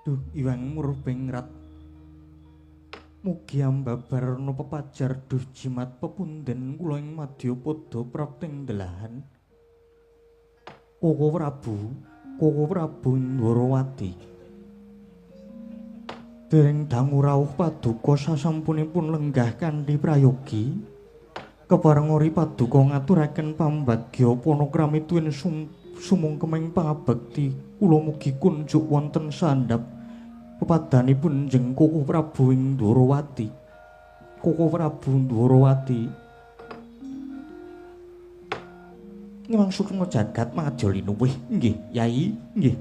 Duh iwang murbengrat mugi ambabarana pepajar duh jimat pepunden kula ing madya pada prapting delahan Koko Prabu Ndwarawati dereng dangu rawuh paduka sasampunipun lenggah kanthi prayogi kepareng ori paduka ngaturaken pambagya panakrami tuwin sumungkeming pangabekti kula mugi kunjuk wonten sandhap pepadanipun jeng Koko Prabu Ndwarawati. Koko Prabu Ndwarawati ngimang sukma jagat majolinuwih nggih Yai nggih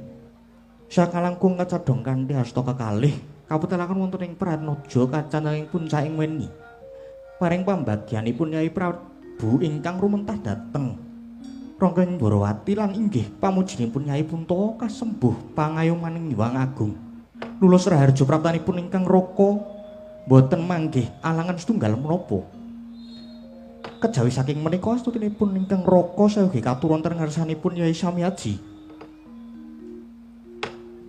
sakalangkung kacadhong kanthi asta kekalih kaputelaken wonten ing Pranaja kacananging puncaking weni paring pambagyanipun Yai Prabu ingkang rumentah dhateng Rangga Ndwarawati lan inggih pamujinipun Nyai Puntawa kasembuh pangayomaning Hyang Agung. Lulus raharja praptanipun ingkang raka boten manggih alangan setunggal menapa. Kejawi saking menika astutinipun ingkang raka sayugi katurun ten ngarsanipun Yai Samyaji.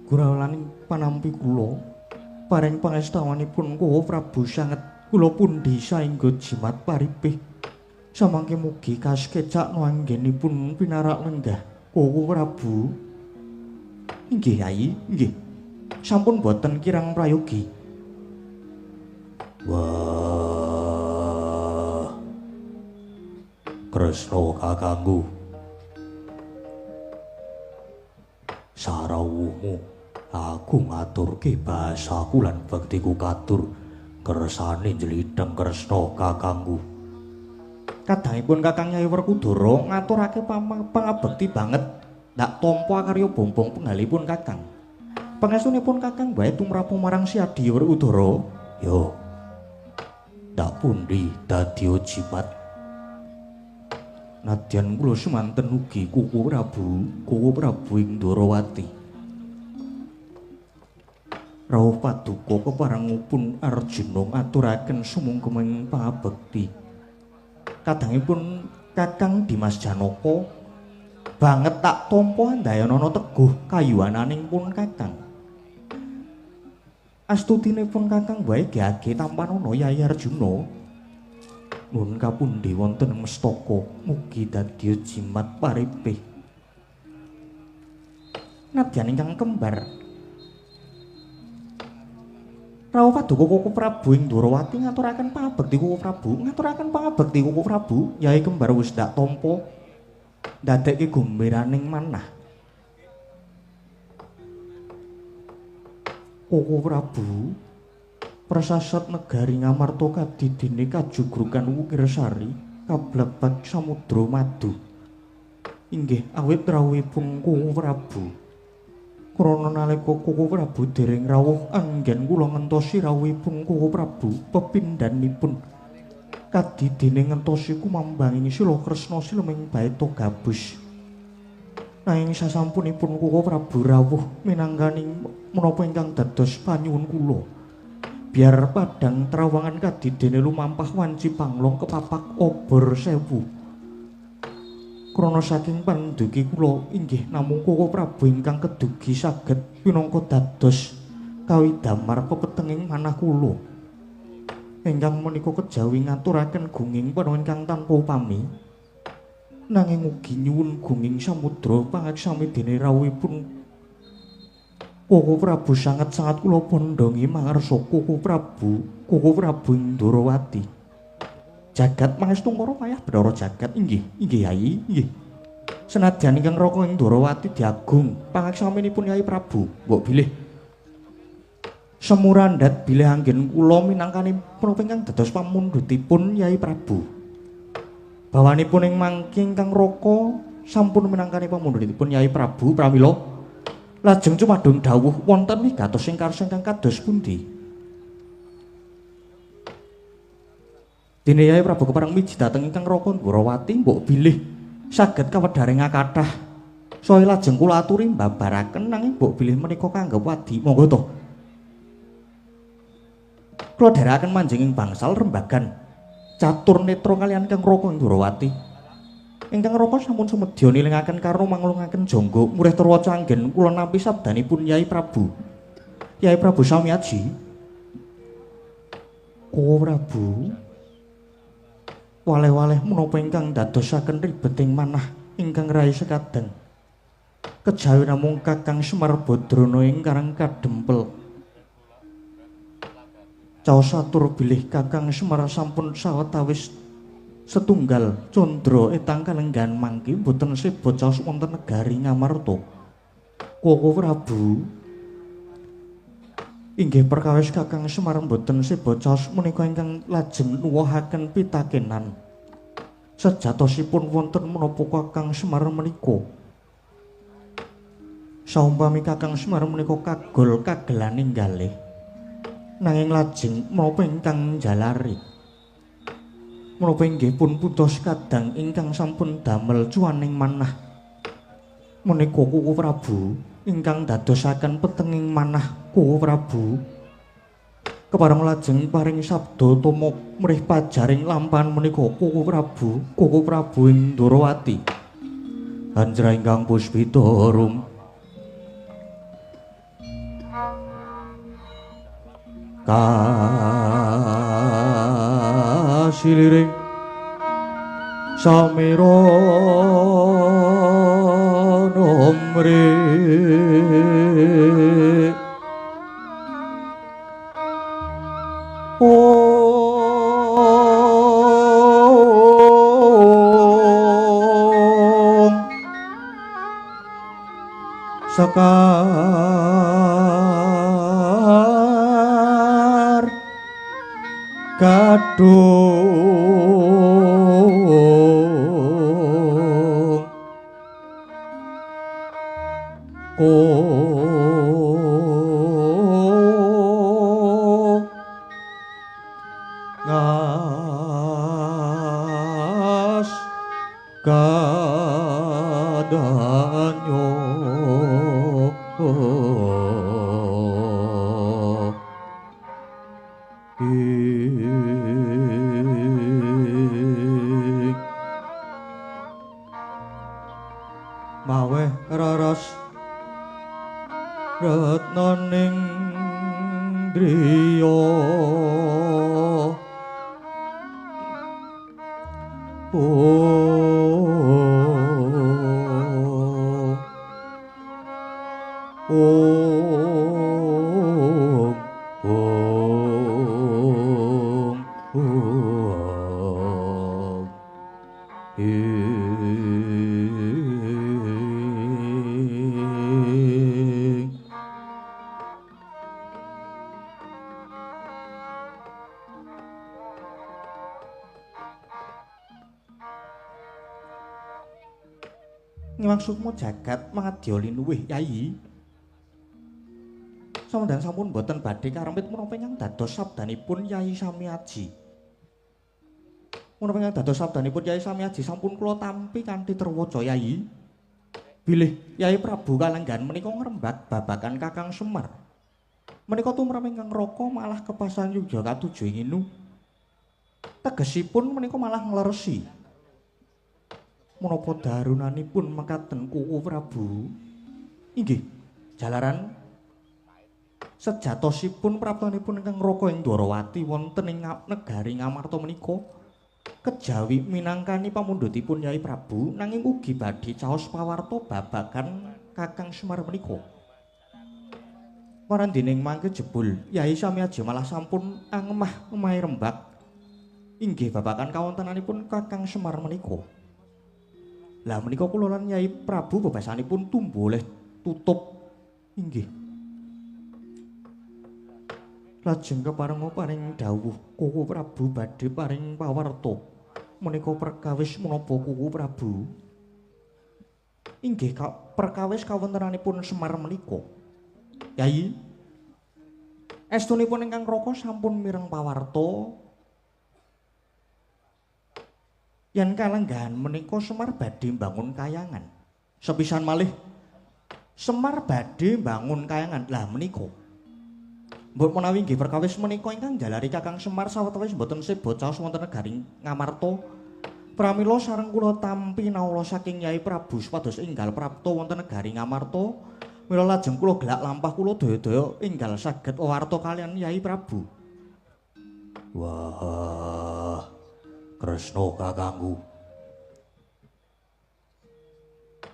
Gurawalaning panampi kula paring pangestawanipun Koko Prabu sanget kula pundi saengga jimat paripih. Samangke mugi kaskecak nuanggenipun pinarak lenggah Koko Prabu. Inggih Yai, inggih. Sampun boten kirang prayogi. Wah. Kresna kakangku. Sarawuhmu aku ngaturke basaku lan bektiku katur kersane njlidheng Kresna kakangku. Kadangipun Kakang Nyai Werkudara ngaturake pangabekti banget ndak tampa karya bombong penggalipun Kakang. Pangestunipun Kakang wae tumrap marang Si Adi Werkudara. Yo. Ndak pundi dadi jimat. Nadyan kula semanten ugi Koko Prabu Ndwarawati. Rawuh paduka keparengipun Arjuna ngaturaken sumungkeming pangabekti. Kadangipun Kakang Dimas Janaka banget tak tampa ndayanana teguh kayuwananing pun Kakang. Astutinipun Kakang wae geage tampanana Yai Arjuna. Nuwun kapundi wonten mestaka mugi dadi jimat paripih. Nadyan ingkang kembar Rawuh paduka Koko Prabu Ndwarawati ngaturaken pangabekti Koko Prabu Yai kembar wis ndak tampa ndadekke gembiraning manah. Koko Prabu prasasat negari Ngamarta kadidine kajugrukan Wukirsari kablebat samudra madu. Inggih awit rawuhipun Koko Prabu krana nalika Koko Prabu dereng rawuh anggen kula ngentosi rawuhipun Koko Prabu pepindhanipun kadidene ngentosi kumambanging sila Kresna sileming baeta gabus. Nanging sasampunipun Koko Prabu rawuh minangkaning menapa ingkang dados panyuwun kula. Biar padang trawangan kadidene lumampah wanci panglong kepapak obor sewu. Krana saking pandugi kula inggih namung Koko Prabu ingkang kedugi saged pinangka dados kawidamar pepetenging manah kula. Ingkang menika kejawi ngaturaken gunging para ingkang tanpa upami. Nanging ugi nyuwun gunging samudra pangaksami dene rawuhipun Koko Prabu sanget-sanget kula pondhongi mangarsa Koko Prabu Ndwarawati. Jagat mangestungkara payah Bathara Jagat inggih Yai inggih. Senadyan ingkang raka ing Ndwarawati diagung pangaksaminipun Yai Prabu mbok bilih semurandat bilih anggen kula minangkani punapa ingkang dados pamundhutipun Yai Prabu. Bawanipun ing mangke ingkang raka sampun minangkani pamundhutipun Yai Prabu pramila lajeng cumadung dawuh wonten wigatos ing karsa ingkang kados pundi. Dene Yai Prabu kepareng miji dhateng ingkang raka Ndwarawati mbok bilih saged kawedharing kathah saya lajeng kula aturi mbabaraken nanging mbok bilih menika kanggep wadi monggo to. Kula dherekaken manjing ing bangsal rembagan catur netra kaliyan ingkang raka Ndwarawati. Ingkang raka sampun sumedya nilingaken karo manglungaken jangga murih terwaca anggen kula nampi sabdanipun Yai Prabu. Yai Prabu Samyaji. Kowe Prabu waleh-waleh menapa ingkang dadosaken ribeting manah ingkang rai sekadang. Kejawi namung Kakang Semar Badrana ingkang kadempel. Caos satur bilih Kakang Semar sampun sawetawis setunggal condra etang kalenggan mangke boten seba caos wonten negari Ngamarta. Kowe Prabu inggih perkawis Kakang Semar boten seba caos menika ingkang lajeng nuwuhaken pitakenan. Sejatosipun wonten menapa Kakang Semar menika saumpami Kakang Semar menika kagol kagelan ninggalih nanging lajeng menapa ingkang jalari menapa inggih pun putus kadang ingkang sampun damel cuaning manah menika Kowe Prabu ingkang dadosaken petenging manah Kowe Prabu kepareng lajeng paring sabda tama mrih pajaring lampahan menika Kowe Prabu ing Ndarawati Anjra ingkang puspita rum kasiliring samira nomre om sakar kadung ngas kadanyo maweh raras retnaning driya Ngimaksudmu jagat mangadya linuwih Yai. Sampeyan sampun boten badhe karempit menapa ingkang dados sabdanipun Yai Samyaji. Menapa ingkang dados sabdanipun Yai Samyaji sampun kula tampi kanthi terwaca Yai. Bilih Yai Prabu Kalenggan menika ngrembak babagan Kakang Semar. Menika tumrap ingkang raka malah kepasan yuga katujuh nginu. Tegesipun menika malah ngleresi. Menapa darunanipun mekaten Kowe Prabu? Inggih, jalaran sejatosipun praptanipun ingkang raka ing Ndarawati wonten ing negari Ngamarta menika kejawi minangkani pamundhutipun Yai Prabu nanging ugi badhe caos pawarta babagan Kakang Semar menika. Warandining mangke jebul Yai Samyaji malah sampun angemah-ngemahi rembak inggih babagan kawontenanipun Kakang Semar menika. Lah menika kula lan Yai Prabu bebasanipun tumbuh oleh tutup inggih. Lajeng keparenga paring dawuh Kowe Prabu badhe paring pawarta. Menika perkawis menapa Kowe Prabu? Inggih perkawis kawontenanipun Semar menika. Yai, estunipun ingkang raka sampun mireng pawarta yen kalenggahan menika Semar badhe mbangun kayangan. Sepisan malih Semar badhe mbangun kayangan. Lah menika mbok menawi nggih perkawis menika ingkang jalari Kakang Semar sawetawis mboten seba caos wonten negari Ngamarta. Pramila sareng kula tampi nawala saking Yai Prabu supados enggal prapta wonten negari Ngamarta Mila lajeng kula gelak lampah kula daya-daya enggal saged warta kalian Yai Prabu. Wah, Kresna kakangku.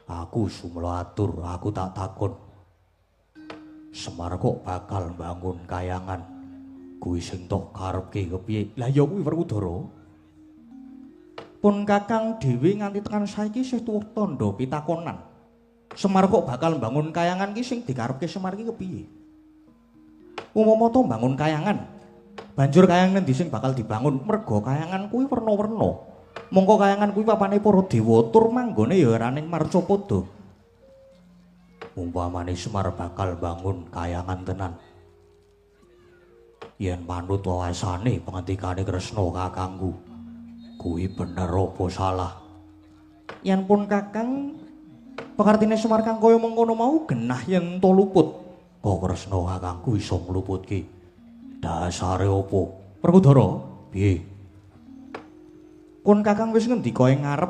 Aku sumela atur, aku tak takon. Semar kok bakal bangun kayangan. Kuwi sing tok karepke kepiye? Lah ya kuwi Werkudara. Pun Kakang dhewe nganti tekan saiki isih tuwuh tandha pitakonan. Semar kok bakal bangun kayangan ki sing dikarepke Semar ki kepiye? Umpama to bangun kayangan, banjur kayangan endi sing bakal dibangun? Merga kayangan kuwi werna-werna. Mongko kayangan kuwi papane para dewa tur manggone ya raning Marcapada. Umpamane Semar bakal bangun kayangan tenan. Yen manut wawasane pengendikane Kresna kakangku, kuwi bener apa salah? Yen pun Kakang pakartine Semar kang kaya mengkono mau genah yen to luput. Kok Kresna kakangku iso ngluputke? Dasare apa? Werkudara, Piye? pun Kakang wis ngendika ing ngarep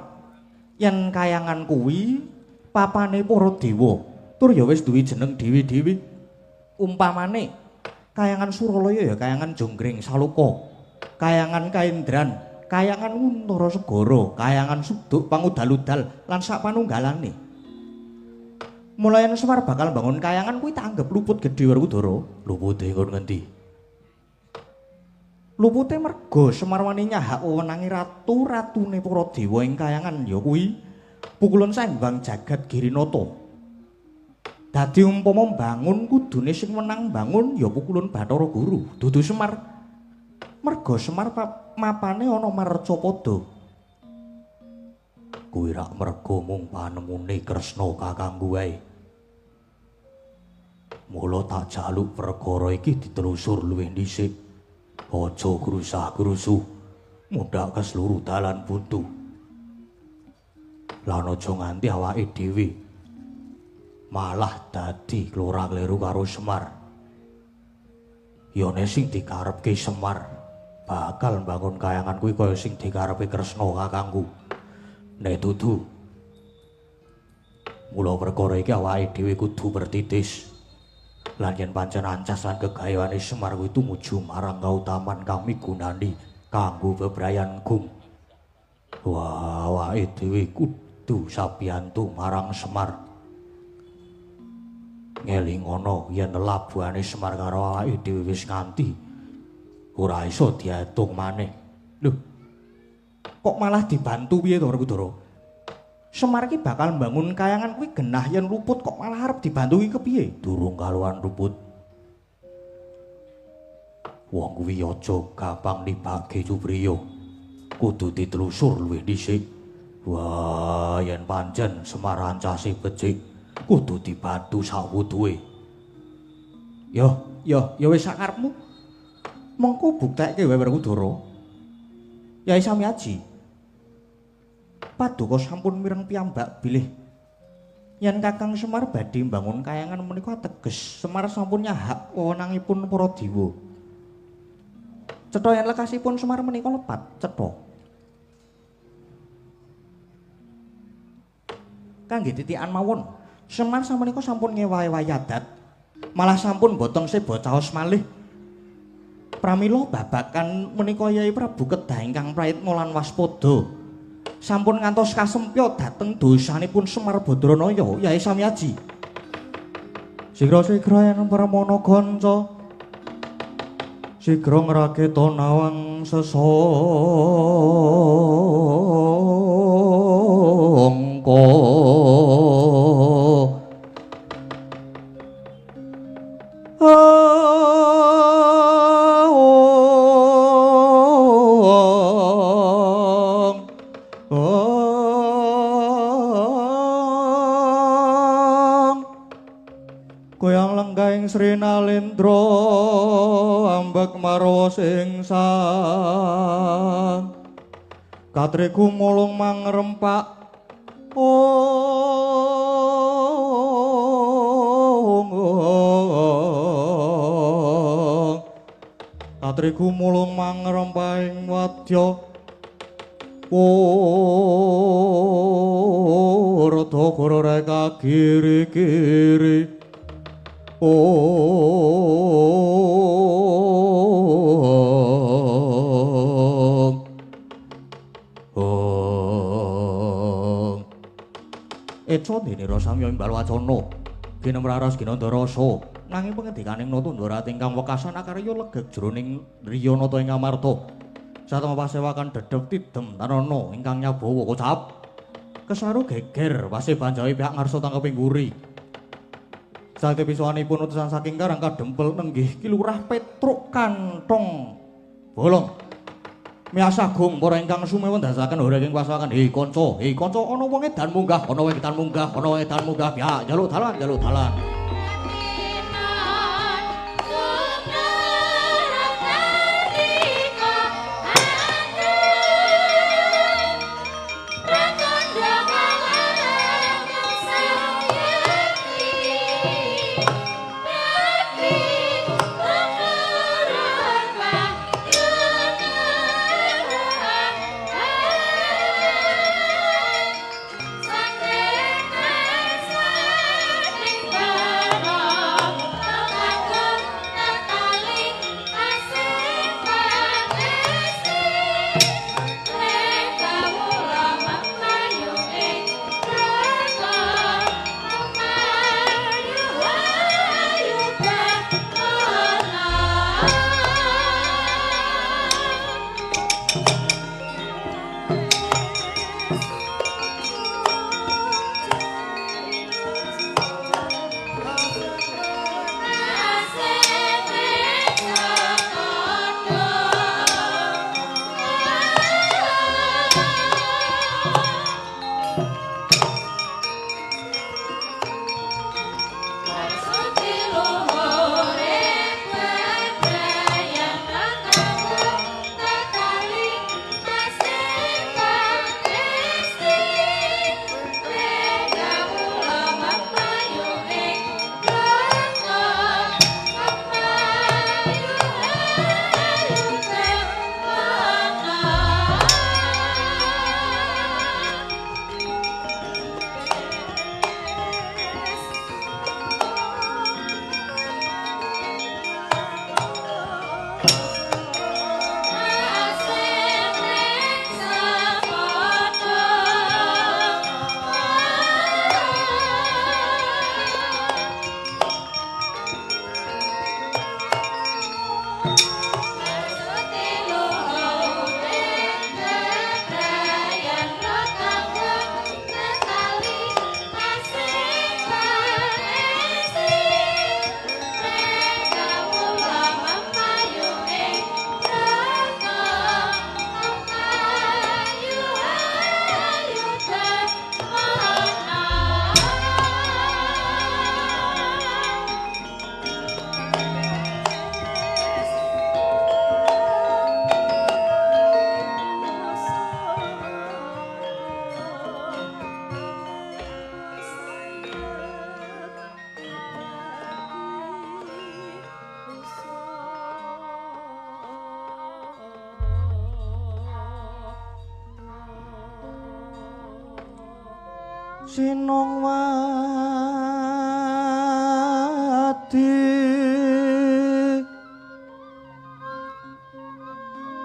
yen kayangan kuwi papane para dewa. Tur ya wis duwe jeneng dhewe-dhewe. Umpamane kayangan Suralaya ya kayangan Jonggring Saloka, kayangan Kaendran, kayangan Wuntara Segara, kayangan Suduk Pangudal-udal lan sapanunggalane. Mula yen Semar bakal bangun kayangan kuwi tak anggap luput gedhe Werkudara. Lupute nggon ngendi? Lupute merga Semar wani nyahak wewenange ratu-ratune para dewa ing kayangan ya kuwi Pukulan Sembang Jagat Girinata. Dadi umpama bangun kudune sing menang bangun ya Pukulan Bathara Guru, dudu Semar. Merga Semar mapane ana Marcapada. Kuwi rak merga mung panemune Kresna kakangku wae. Mula tak jaluk perkara iki ditelusur luwih dhisik. Aja grusah-grusuh, mundhak ke seluruh dalan buntu. Lan aja nganti awake dhewe malah dadi klora-kleru karo Semar. Yone sing dikarepke Semar bakal bangun kayangan kuwi kaya sing dikarepe Kresna kakangku. Nek dudu, mula perkara iki awake dhewe kudu bertitis. Lan yen pancen ancas lan kegayaane Semar kuwi tumuju marang kautaman kang migunani kanggo bebrayan gung. Wah, awake dhewe kudu sabiyantu marang Semar. Ngelingono yen labuhane Semar karo awake dhewe wis nganti ora iso diatung maneh. Lho, kok malah dibantu piye to Werkudara? Semar ki bakal mbangun kayangan kuwi genah yen luput kok malah arep dibantu ki kepiye? Durung kaluwan luput. Wong kuwi aja gampang nibake Cubriya. Kudu ditelusur luwih dhisik. Wah, yen pancen Semar ancase becik, kudu dibantu sawuduhe. Ya wis sakarepmu. Mengko buktekke wae Werkudara. Yai Samyaji. Paduka sampun mireng piyambak bilih yen Kakang Semar badhe mbangun kayangan menika ateges Semar sampun nyahak wewenangipun para dewa. Cetha yen lekasipun Semar menika lepat, cetha. Kangge titikan mawon, Semar samenika sampun ngewahi adat, malah sampun botong sebocaos malih. Pramila babakan menika Yai Prabu kedah ingkang praitna lan waspada. Sampun ngantos kasempya dhateng dosanipun Semar Badranaya, Yai Samyaji. Sigra-sigra yen pramana ganca, sigra ngraketa nawang sesangka. Kuyang lenggahing Sri Nalendra ambek marwa sing sang katriku mulung mangrempak katriku mulung mangrempaing wadya Rada guru reka giri-giri Eco dene rasamya imbal wacana ginemraras ginandarasa nanging pangandikaning Natandara ingkang wekasan akarya legek jroning Riyanata ing Amarta satemah pasewakan dedhep tidem tanana ingkang nyabawa kocap kesaru geger wasih banjawi pihak ngarsa tangkeping nguri sakti pisuwanipun utusan saking Karang Kadempel nenggih Kilurah Petruk Kantong Bolong Miasagung para ingkang sumewen dasaken horeng pasawakan kanca ana wong edan munggah ana wong edan munggah ya jaluk dalan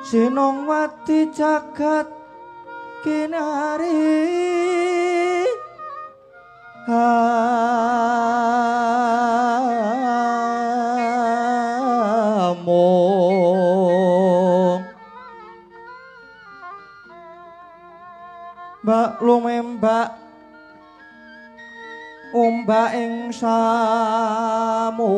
Sinongwati jagat kinari among mbak lumembak ombak ing samudra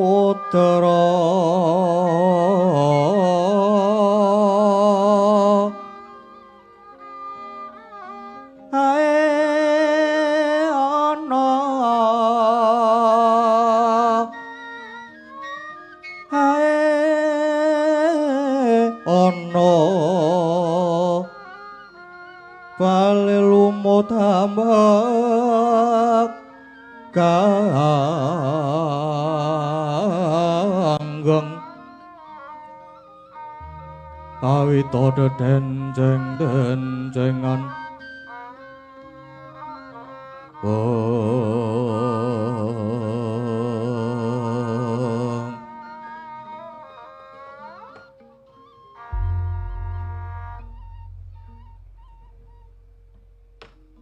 tambak kanggeng awita dedenjeng-denjengan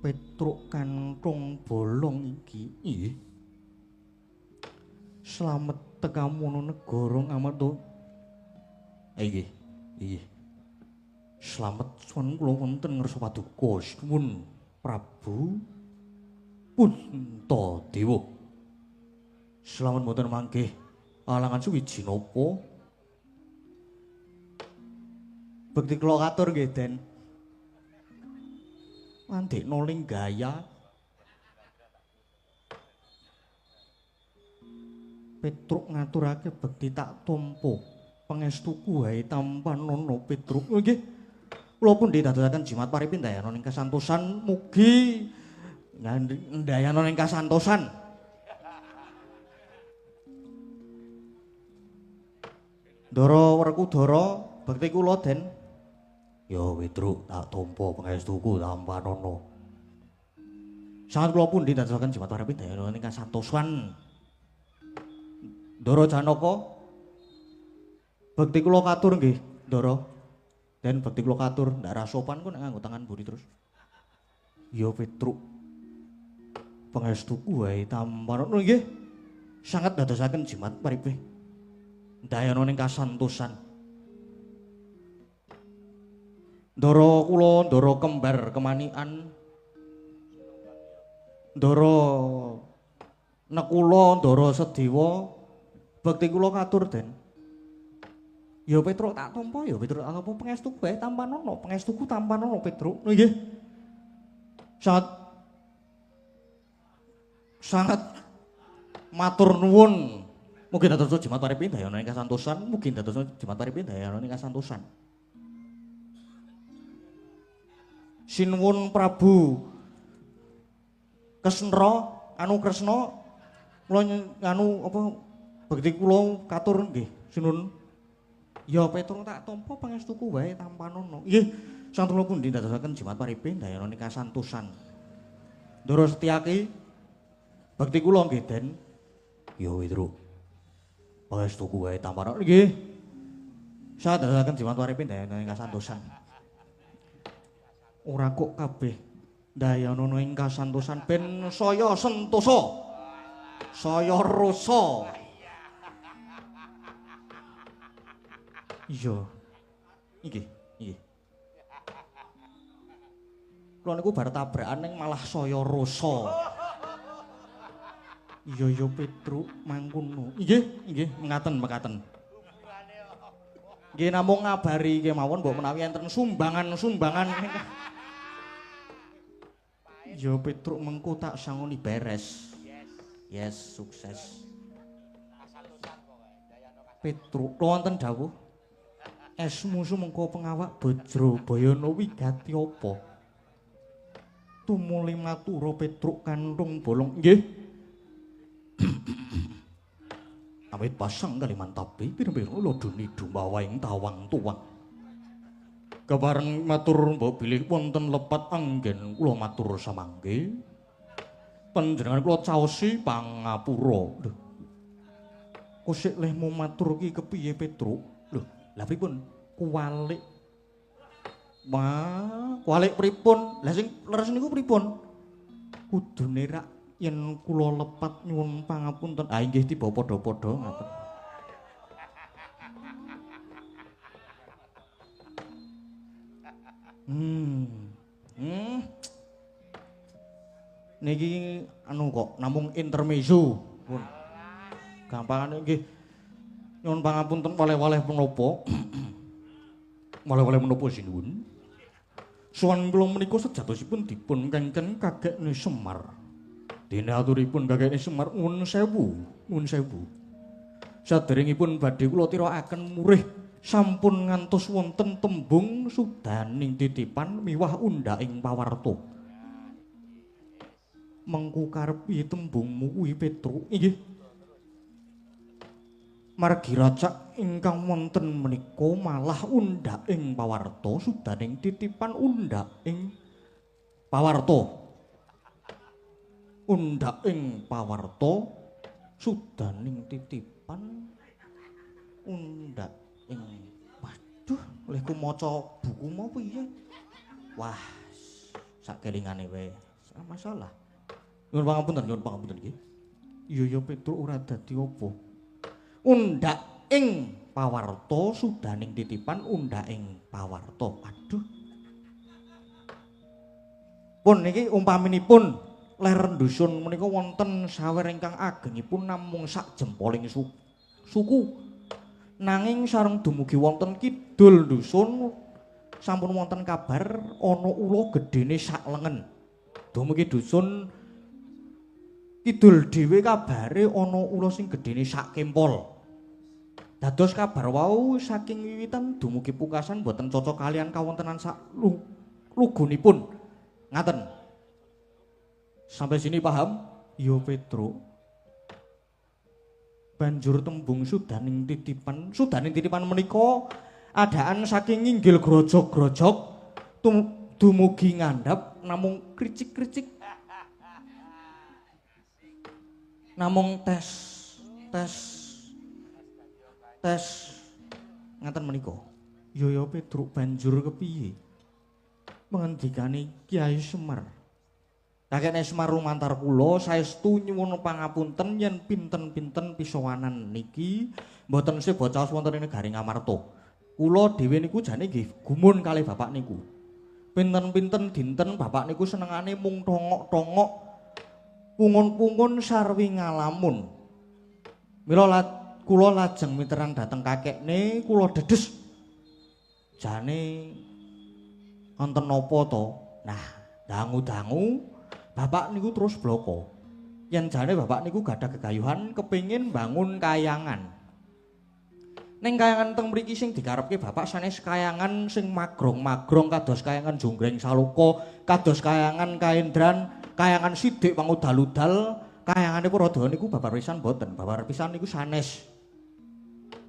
Petruk kanthong bolong iki. Nggih. Slamet tekamono negara Ngamarta. Nggih. Nggih. Slamet suwun kula wonten ngersa paduka suwun Prabu Puntadewa. Slamet mboten mangke alangan suwiji napa? Bekti kula katur nggih, Den. Andekno Linggaya. Petruk ngaturake bekti tak tampa. Pangestuku wae tampanana Petruk. Nggih. Kula pundhi dadosaken jimat paripun dayana ing kasantosan mugi ndayana ing kasantosan. Ndara Werkudara bekti kula, Den. Ya Petruk tak tampa pangestuku tampanana. Sangat kula pundhi dadosaken jimat paripun dayana ing kasantosan. Ndara Janaka bekti kula katur nggih, Ndara. Den bekti kula katur, ndak ra sopan kok nek nganggo tangan mburi terus. Ya Petruk. Pangestuku wae tampanana nggih. Sangat dadosaken jimat paripun dayana ing kasantosan. Ndara kula, ndara kembar kemanikan. Ndara Nekula, ndara Sedewa. Bekti kula katur, Den. Ya Petruk tak tampa, ya Petruk apa pangestuku wae tampanana, pangestuku tampanana Petruk. Nggih. Sangat matur nuwun. Mugi dados jimat paripun dayana ing kasantosan, mugi dados jimat paripun dayana ing kasantosan. Sinuwun Prabu Kesnra, anu Kresna, kula anu apa bekti kula katur nggih, sinuwun. Ya Petruk tak tampa pangestuku wae tampanana. Nggih, sang kula pundi dadosaken jimat paripun dayana ing kasantosan. Ndara Setyaki bekti kula nggih, Den. Ya Petruk. Pangestuku wae tampanana. Nggih. Saya dadosaken jimat paripun dayana ing kasantosan. Ora kok kabeh dayana ing kasantosan ben saya sentosa. Saya rasa. Iya. Nggih, nggih. Kula niku bar tabrakan ning malah saya rasa. Iya ya Petruk mangkono. Nggih, nggih, mekaten. Nggih namung ngabari kemawon mbok menawi enten sumbangan-sumbangan. Ya Petruk mengko tak sangoni beres. Yes, sukses. Petruk wonten dawuh. Esmu sumengko pengawak Bajrabayana wigati apa? Tumuli matura Petruk kanthong bolong. Nggih. Awit pasang kaliman tapi pira-pira lodoni dumawaing tawang tuwang. Kebareng matur mbok bilih wonten lepat anggen kula matur samangke. Panjenengan kula caosi pangapura. Lho. Kosek lehmu matur ki kepiye Petruk? Lho, lha pripun? Kuwalik. Wah, kuwalik pripun? Lah sing leres niku pripun? Kudune rak yen kula lepat nyuwun pangapunten. Ah inggih tiba padha-padha ngaten. Niki anu kok namung intermezzo. Pun. Gampangane nggih nyuwun pangapunten waleh-waleh menapa. Waleh-waleh menapa sinuwun. Suwan kula menika sejatosipun dipun kengken Kakekne Semar. Dene aturipun Kakekne Semar nuwun sewu. Saderengipun badhe kula tirakaken murih sampun ngantos wonten tembung sudaning titipan miwah undhaking pawarta. Mengku karep piye tembungmu kuwi Petruk? Nggih. Margi racak ingkang wonten menika malah undhaking pawarta sudaning titipan undhaking pawarta. Undhaking pawarta sudaning titipan undhaking. Waduh, oleh ku maca buku mau piye? Wah, sakelingane wae. masalah. Nyuwun pangapunten nggih. Iya Petro ora dadi apa. Undhak ing pawarta sudaning titipan undhak ing pawarta. Aduh. Pun niki umpaminipun ler dusun menika wonten sawer ingkang agengipun namung sak jempoling suku. Nanging sareng dumugi wonten kidul dusun sampun wonten kabar ana ula gedene sak lengen. Dumugi dusun kidul dhewe kabare ana ula sing gedene sak kempol. Dados kabar wau saking wiwitan dumugi pungkasan boten cocok kalian kawontenan sak lugunipun. Ngaten. Sampai sini paham? Yo Petro. Banjur tembung sudaning titipan menika adaan saking nginggil grojok-grojok dumugi ngandhap namung kricik-kricik. Namung tes ngaten menika. Yo Petro banjur kepiye? Mengendikane Kiai Semar. Kakek Semar lumantar kula saestu nyuwun pangapunten yen pinten-pinten pisowanan niki mboten sih bocah wonten ing negari Ngamarta. Kula dhewe niku jane nggih gumun kalih bapak niku. Pinten-pinten dinten bapak niku senengane mung tongok-tongok pungun-pungun sarwi ngalamun. Mila kula lajeng miteran dateng kakekne kula dedes. Jane wonten napa to? Nah, dangu-dangu bapak niku terus bloko. Yen jane bapak niku gadah gegayuhan kepengin bangun kayangan. Ning kayangan teng mriki sing dikarepke bapak sanes kayangan sing magrong-magrong kados kayangan Jonggreng Saloka, kados kayangan Kaendran, kayangan Sidik Pangudal-udal, kayangane Paradawa niku babar pisan mboten, babar pisan niku sanes.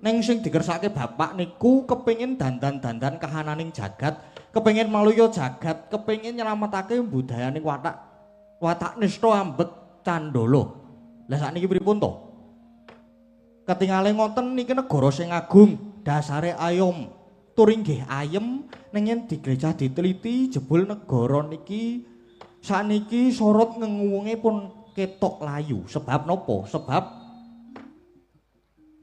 Ning sing dikersake bapak niku kepengin dandan-dandan kahananing jagat, kepengin maluya jagat, kepengin nyelametake budayaning watak nista ambet Candala. Lah sakniki pripun to? Ketingale ngoten niki negara sing agung, dasare ayom, tur inggih ayem, ning yen diglejah diteliti jebul negara niki sakniki sorot ngenguwunge pun ketok layu. Sebab napa? Sebab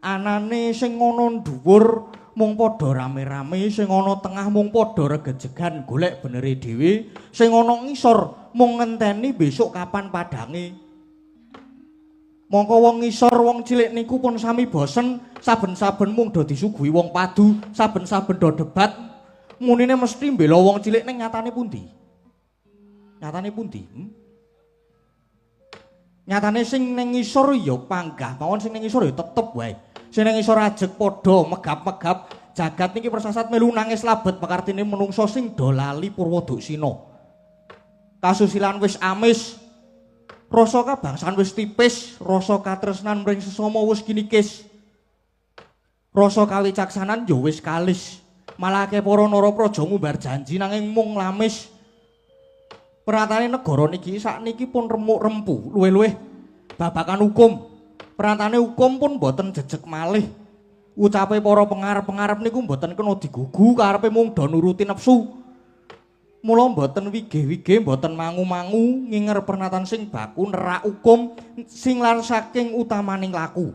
anane sing ana dhuwur mung padha rame-rame, sing ana tengah mung padha regejegan golek benere dhewe, sing ana ngisor mung ngenteni besok kapan padange. Mongko wong ngisor wong cilik niku pun sami bosen, saben-saben mung do disuguhi wong padu, saben-saben do debat. Munine mesti mbela wong cilik ning nyatane pundi? Nyatane pundi? Nyatane sing ning ngisor ya panggah, mawon sing ning ngisor ya tetep wae. Sing ning ngisor ajeg padha megap-megap, jagat niki persasat melu nangis labet pakartine menungso sing do lali Purwoduksina. Kasusilan wis amis, rasa kabangsan wis tipis, rasa katresnan mring sesama wis kinikis. Rasa kawicaksanan ya wis kalis. Malake para narapraja ngumbar janji nanging mung lamis. Pranatane negara niki sakniki pun remuk-rempu, luwih-luwih babakan hukum. Pranatane hukum pun boten jejeg malih. Ucape para pengarep-pengarep niku boten kena digugu, karepe mung do nuruti nepsu. Mula mboten wige-wige, mboten mangu-mangu nginger pernatan sing baku nerak hukum sing lan saking utamaning laku.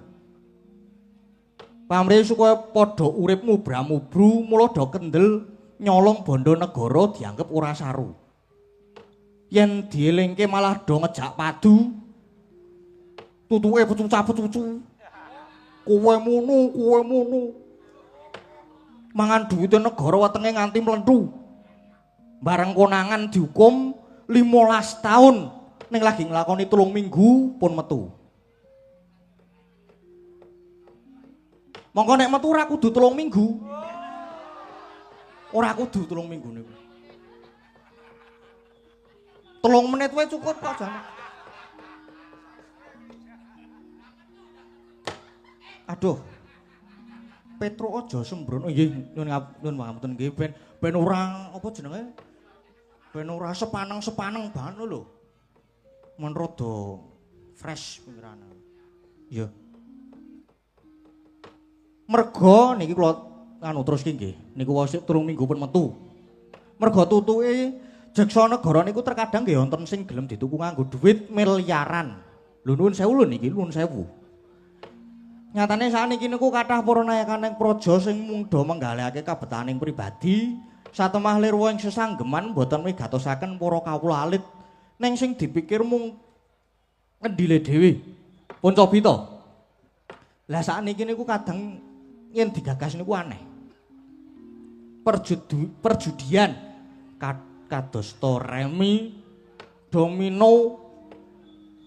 Pamrih supaya padha urip mubra-mubru, mula do kendel nyolong bondo negara dianggep ora saru. Yen dielingke malah do ngejak padu. Tutuke pecuca-pecucu. Kowe mono. Mangan duwite negara wetenge nganti mlentu. Bareng konangan dihukum 15 tahun ning lagi nglakoni 3 minggu pun metu. Monggo nek metu ora kudu 3 minggu. Ora kudu 3 minggu niku. 3 menit wae cukup kok jane. Aduh. Petro aja sembrono nggih nyuwun pangapunten nggih ben ora apa jenenge? Ben ora sepaneng-sepaneng banget lho. Men rada fresh pikirane. Ya. Merga niki kula anu terus nggih. Niku wis 3 minggu pun metu. Merga tutuke Jeksa negara niku terkadang nggih wonten sing gelem dituku nganggo dhuwit miliaran. Lho nuwun sewu lho niki, nuwun sewu. Nyatane sakniki niku kathah para nayakaning praja sing mung do menggalihake kabetaning pribadi, satemah lirwa ing sesanggeman boten wigatosaken para kawula alit. Ning sing dipikir mung ngendile dhewe. Pun cobi to. Lah sakniki niku kadang yen digagas niku aneh. Perjudian kados to remi, domino,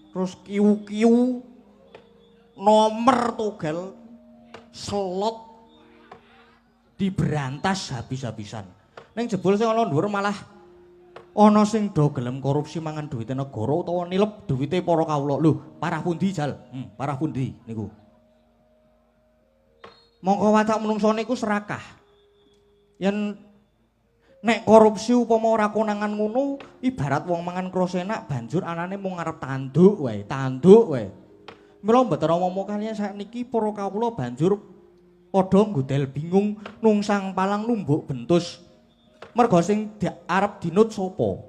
terus kiu-kiu, nomor togel, slot diberantas habis-habisan. Ning jebul sing ana dhuwur malah ana sing do gelem korupsi mangan duwite negara utawa nilep duwite para kawula. Lho, parah pundi jal? Parah pundi niku? Mongko watak menungso niku serakah. Yen nek korupsi upama ora konangan ngono, ibarat wong mangan krosenak banjur anane mung ngarep tanduk wae, tanduk wae. Mila mboten momo kaliyan sakniki para kawula banjur padha nggodel bingung nungsang palang numbuk bentus. Merga sing arep dinut sapa?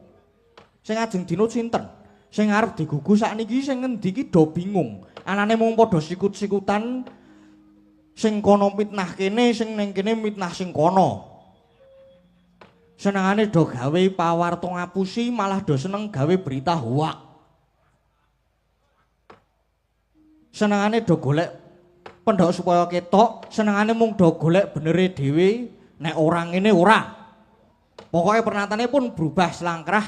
Sing ajeng dinut sinten? Sing arep digugu sakniki sing ngendi ki do bingung. Anane mung padha sikut-sikutan sing kono mitnah kene, sing ning kene mitnah sing kono. Senengane do gawe pawarta ngapusi, malah do seneng gawe berita hoak. Senengane do golek pendhok supaya ketok, senengane mung do golek benere dhewe, nek ora ngene ora. Pokoke pernatane pun berubah selangkrah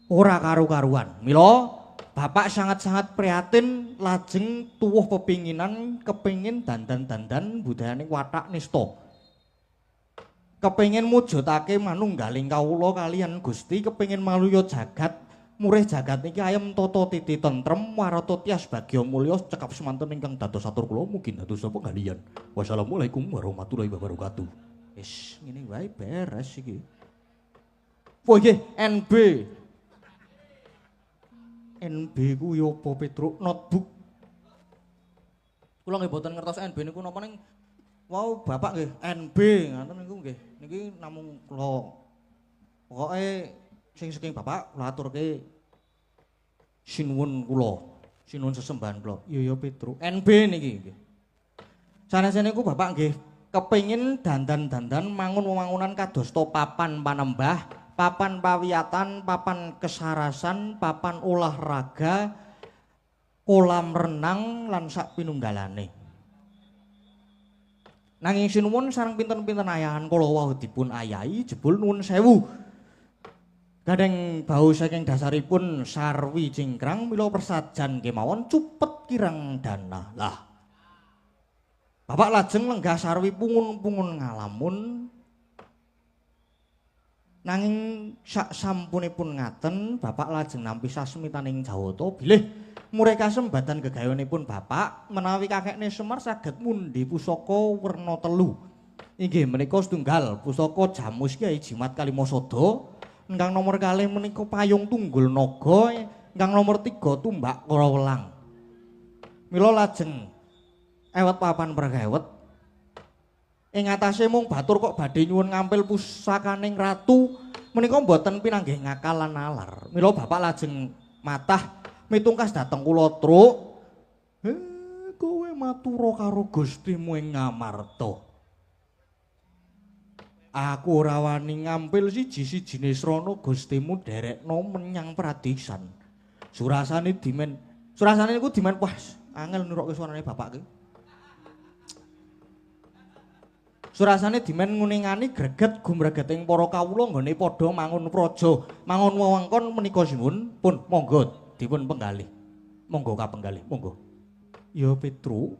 ora karu-karuan. Mila bapak sangat-sangat prihatin lajeng tuwuh pepinginan kepingin dandan-dandan budayaning watak nista. Kepingin mujudake manunggaling kawula kaliyan Gusti, kepingin maluya jagat. Murih jagat niki ayem tata titi tentrem warata tias bagya mulya cekap semanten ingkang dados atur kula mugi dados pengalihan. Wassalamualaikum warahmatullahi wabarakatuh. Wis ngene wae beres iki. Wah nggih NB. NB ku yo apa Petruk notebook. Kula nggih boten ngertos NB niku napa ning wau bapak nggih NB ngoten niku nggih. Niki namung kula pokoke sing saking bapak kula aturke sinuwun kula, sinuwun sesembahan kula. Iya Petruk. NB niki nggih. Sanesane niku bapak nggih kepengin dandan-dandan mangun-mangunan kadosta papan panembah, papan pawiyatan, papan kesarasan, papan olahraga, kolam renang lan sak pinunggalane. Nanging sinuwun sareng pinten-pinten ayahan kula wau dipun ayahi jebul nuwun sewu. Kadang bau saking dasaripun sarwi cingkrang mila persajan kemawon cupet kirang dana. Lah. Bapak lajeng lenggah sarwi pungun-pungun ngalamun. Nanging sak sampunipun ngaten, bapak lajeng nampi sasmitaning jawata bilih murih kasembadan gegayanipun bapak menawi kakekne Semar saged mundi pusaka werna 3. Inggih menika setunggal pusaka Jamus Kyai Jimat Kalimasada. Ingkang nomor 2 menika payung tunggul naga, ingkang nomor 3 tumbak krawulang. Mila lajeng ewet papan perkewet. Ing atase mung batur kok badhe nyuwun ngampil pusakaning ratu, menika mboten pinanggih ngakal lan nalar. Mila bapak lajeng matah mitungkas dhateng kula truk. Kowe matura karo Gustimu ing Ngamarta. Aku ora wani ngampil siji-sijine srana Gustimu derekno menyang Pradisan. Surasane niku dimen wah angel nurukke suarane bapak ki. Surasane dimen nguningani greget gumregeting para kawula nggone padha mangun praja, mangun wewengkon menika sinuwun pun monggo dipun penggalih. Monggo kapenggalih, monggo. Ya Petru,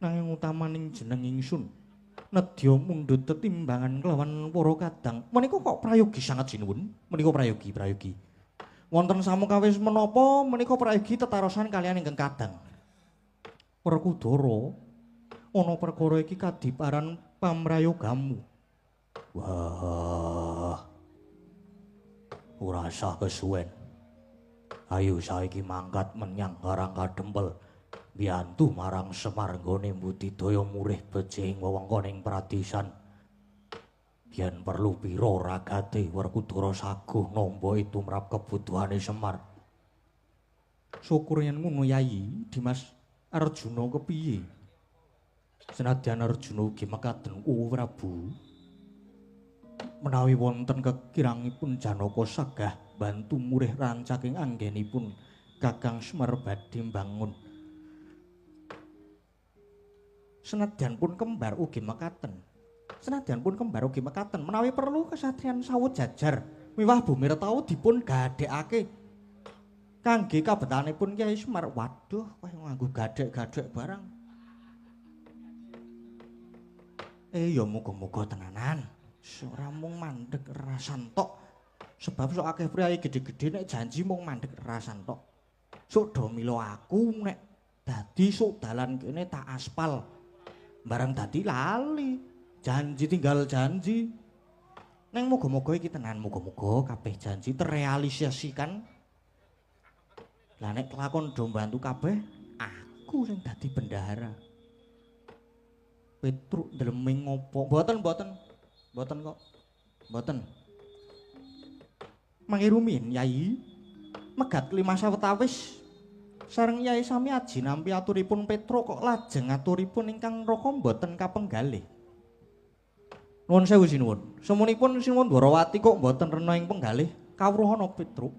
nanging utamaning jeneng ingsun nedya mundhut tetimbangan kelawan para kadang. Menika kok prayogi sanget sinuwun. Menika prayogi. Wonten samukawis menapa menika prayogi tetarosan kaliyan ingkang kadang. Werkudara, ana perkara iki kadiparan pamrayogamu. Wah. Ora usah kesuwen. Ayo saiki mangkat menyang Karang Kadempel. Biantu marang Semar nggone mbudidaya murih becing wewengkoning Pradisan. yen perlu pira ragate Werkudara saguh nampa tumrap kebutuhane Semar. Syukur yen ngono Yai, Dimas Arjuna kepiye? Senadyan Arjuna ugi mekaten Prabu. Menawi wonten kekirangipun Janaka sagah bantu murih rancaking anggenipun Kakang Semar badhe mbangun. Senadyan pun kembar ugi mekaten. Menawi perlu kesatriyan Sawojajar miwah Bumi Retawu dipun gadhekake kangge kabetanipun Kyai Semar. Waduh, kaya nganggo gadhek-gadhek barang. Ya muga-muga tenanan. Ora mung mandheg rasan tok. Sebab sok akeh priyayi gedhe-gedhe nek janji mung mandheg rasan tok. Sok do mila aku nek dadi sok dalan kene tak aspal. Barang dadi lali. Janji tinggal janji. Neng muga-muga iki tenan, muga-muga kabeh janji terrealisasikan. Lah nek kelakon do mbantu kabeh, aku sing dadi bendahara. Petruk ndeleming ngopo? Mboten kok. Mboten. Mangirumin Yai. Megat 5 sawetawis sareng Yai sami aji nampi aturipun Petruk kok lajeng aturipun ingkang raka mboten kapenggalih. Nuwun sewu sinuwun. Semunipun sinuwun Dwarawati kok mboten rena ing penggalih kawruhana Petruk.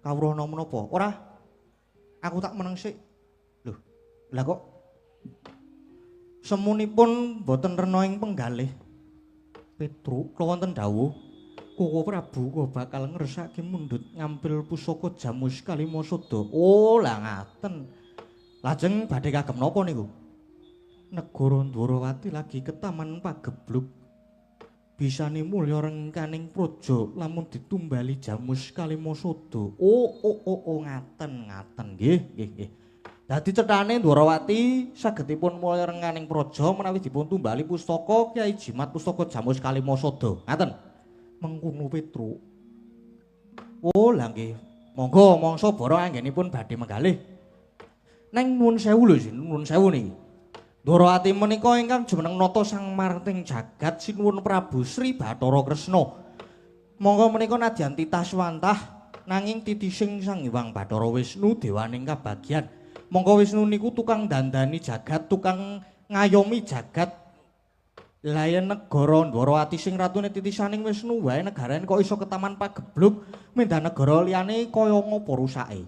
Kawruhana menapa? Ora. Aku tak meneng sik. Lho, lah kok semunipun boten rena ing penggalih Petruk kula wonten dawuh Koko Prabu kok bakal ngersake mundhut ngambil pusaka Jamus Kalimasada. Oh lah ngaten. Lajeng badhe kagem napa niku? Negara Dwarawati lagi ketaman pagebluk. Bisane mulya rengkaning praja lamun ditumbali Jamus Kalimasada. Oh ngaten nggih. Dadi cethane Dwarawati sagedipun mulya rengkaning praja menawi dipun tumbali pustaka Kyai Jimat pustaka Jamus Kalimasada. Ngaten. Mengkono Petruk. Oh lah nggih. Monggo mangsa bara anggenipun badhe menggalih. Neng nuwun sewu lho, nuwun sewu niki. Dwarawati menika ingkang jumeneng nata Sang Marting Jagat Sinuwun Prabu Sri Bathara Kresna. Monggo menika nadyan titah swantah nanging titising Sang Hyang Bathara Wisnu dewaning kabagyan. Monggo Wisnu niku tukang dandani jagat, tukang ngayomi jagat. Lah yen negara Dwarawati sing ratune titisaning Wisnu wae negarane kok iso ketaman pagebluk, mendah negara liyane kaya ngopo rusake.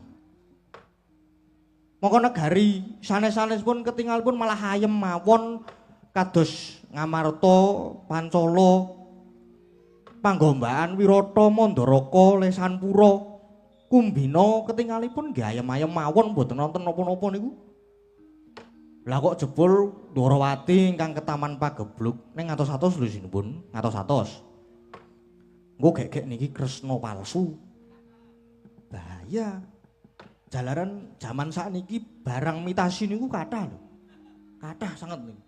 Mongko negari sanes-sanesipun ketingalipun malah ayem mawon kados Ngamarta, Pancala, Panggombakan, Wirata, Mandaraka, Lesanpura, Kumbina ketingalipun nggih ayem-ayem mawon mboten wonten napa-napa niku. Lah kok jebul Dwarawati ingkang ketaman pagebluk ning ngatos-atos lho sinipun, ngatos-atos. Engko gek-gek niki Kresna palsu. Bahaya. Jalaran jaman sakniki barang mitasi niku kathah lho. Kathah sanget niku.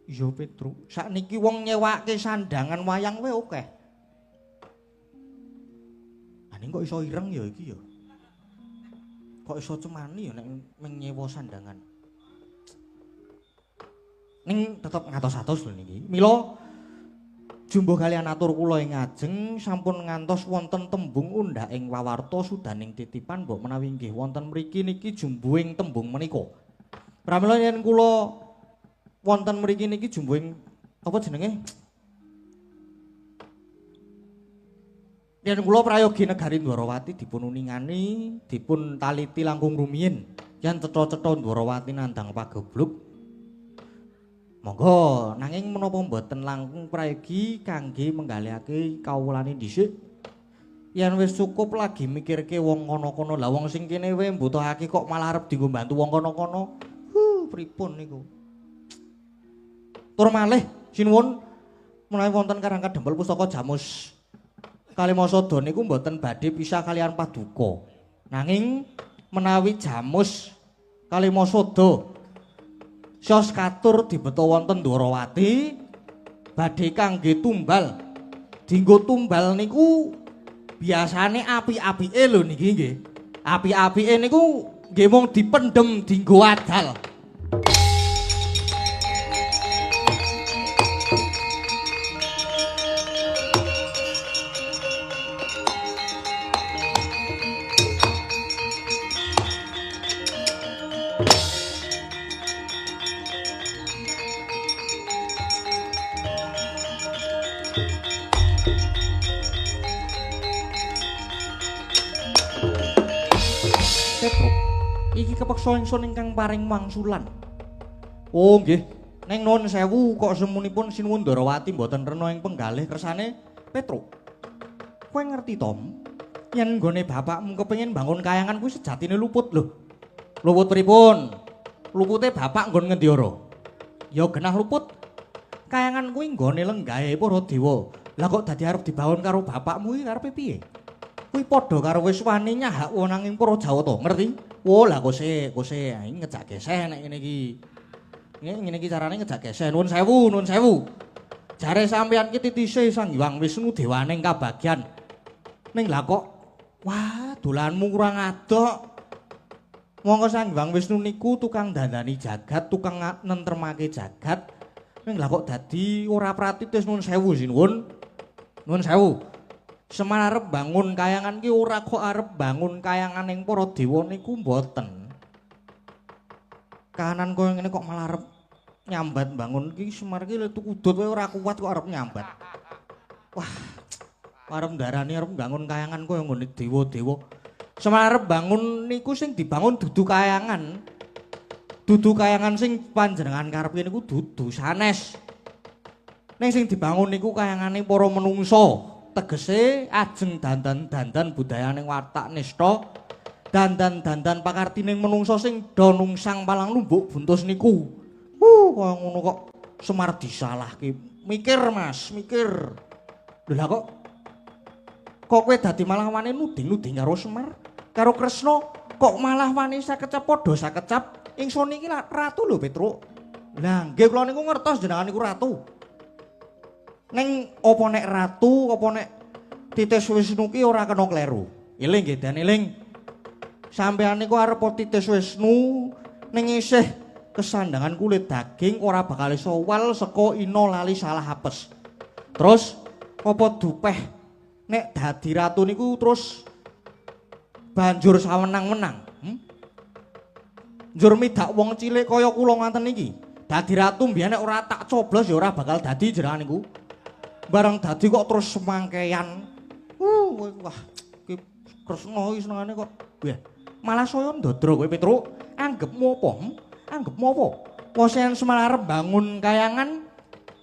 Iya Petruk, sakniki wong nyewake sandangan wayang wae akeh. Aning kok iso ireng ya iki ya. Kok iso cemani ya nek nyewa sandangan. Ning tetep ngatos-atos lho niki. Mila jumbuh kalian atur kula ing ajeng sampun ngantos wonten tembung undhak ing wawarta sudaning titipan mbok menawi nggih wonten mriki niki jumbuhing tembung menika. Pramila yen kula wonten mriki niki jumbuhing apa jenenge? Yen kula prayogi negari Dwarawati dipun uningani, dipun taliti langkung rumiyin yen cetha-cetha Dwarawati nandhang pagebluk. Monggo nanging menapa mboten langkung prayogi kangge menggalihake kawulane dhisik. Yen wis cukup lagi mikirke wong kono-kono. Lah wong sing kene wae mbutuhake kok malah arep dienggo bantu wong kono-kono. Pripun niku? Tur malih sinuwun menawi wonten karang kadempel pustaka Jamus Kalimasada niku mboten badhe pisah kalian Paduka. Nanging menawi Jamus Kalimasada sios katur dibeta wonten Dwarawati badhe kangge tumbal. Dienggo tumbal niku biasane api-apike lho niki nggih. Api-apike niku nggih mung dipendhem dienggo adal. kepeksa ingsun ingkang paring wangsulan. Oh nggih, neng nuwun sewu kok semunipun sinuwun Ndarawati mboten rena ing penggalih kersane Petruk. Kowe ngerti Tom? Yen nggone bapakmu kepengin bangun kayangan kuwi sejatine luput lho. Luput pripun? Lupute bapak nggon ngendi ora? Ya genah luput. Kayangan kuwi nggone lenggahe para dewa. Lah kok dadi arep dibangun karo bapakmu iki karepe piye? Kuwi padha karo wis wani nyahak wonanging para Jawata, ngerti? Oh lah kose ngejak geseh nek ngene iki. Ngene iki carane ngejak geseh. Nuwun sewu. Jare sampeyan ki titise Sang Hyang Wisnu dewaning kabagyan. Ning lah kok wah, dolanmu kurang adok. Monggo Sang Hyang Wisnu niku tukang dandani jagat, tukang nentremake jagat. Ning lah kok dadi ora pratitis nuwun sewu sinuwun. Nuwun sewu. Semar arep bangun kayangan ki ora kok arep bangun kayangan ing para dewa niku mboten. Kahanan koyo ngene kok malah arep nyambat bangun ki Semar ki tuku udut wae ora kuat kok arep nyambat. Wah, arep ndarani arep bangun kayangan koyo ngene dewa-dewa. Semar arep bangun niku sing dibangun dudu kayangan. Dudu kayangan sing panjenengan karepe niku dudu sanes. Ning sing dibangun niku kayangane para menungsa. Tegese ajeng dandan-dandan budayaning watak nista, dandan-dandan pakartining menungsa sing do nungsang palang lumbuk buntus niku. Kaya ngono kok Semar disalahke. Mikir Mas, mikir. Lha lah kok kowe dadi malah wani nuding-nuding karo Semar, karo Kresna, kok malah wani sakecap padha sakecap. Ingsun iki ratu lho Petruk. Lah nggih kula niku ngertos jenengan niku ratu. Ning apa nek ratu, apa nek Titis Wisnu ki ora kena kleru. Eling nggih dan eling. Sampeyan niku arep Titis Wisnu ning isih kesandangan kulit daging ora bakal iso wal saka ina lali salah apes. Terus apa dupeh nek dadi ratu niku terus banjur sawenang-wenang. Njur midak wong cilik kaya kula ngoten iki. Dadi ratu mbiyen nek ora tak coblos ya ora bakal dadi jenengan niku. Barang dadi kok terus semangkean. Wah, iki Kresna iki senengane kok. Wah, malah saya ndodro kowe Petruk. Anggepmu apa? Anggepmu apa? Posen Semar arep bangun kayangan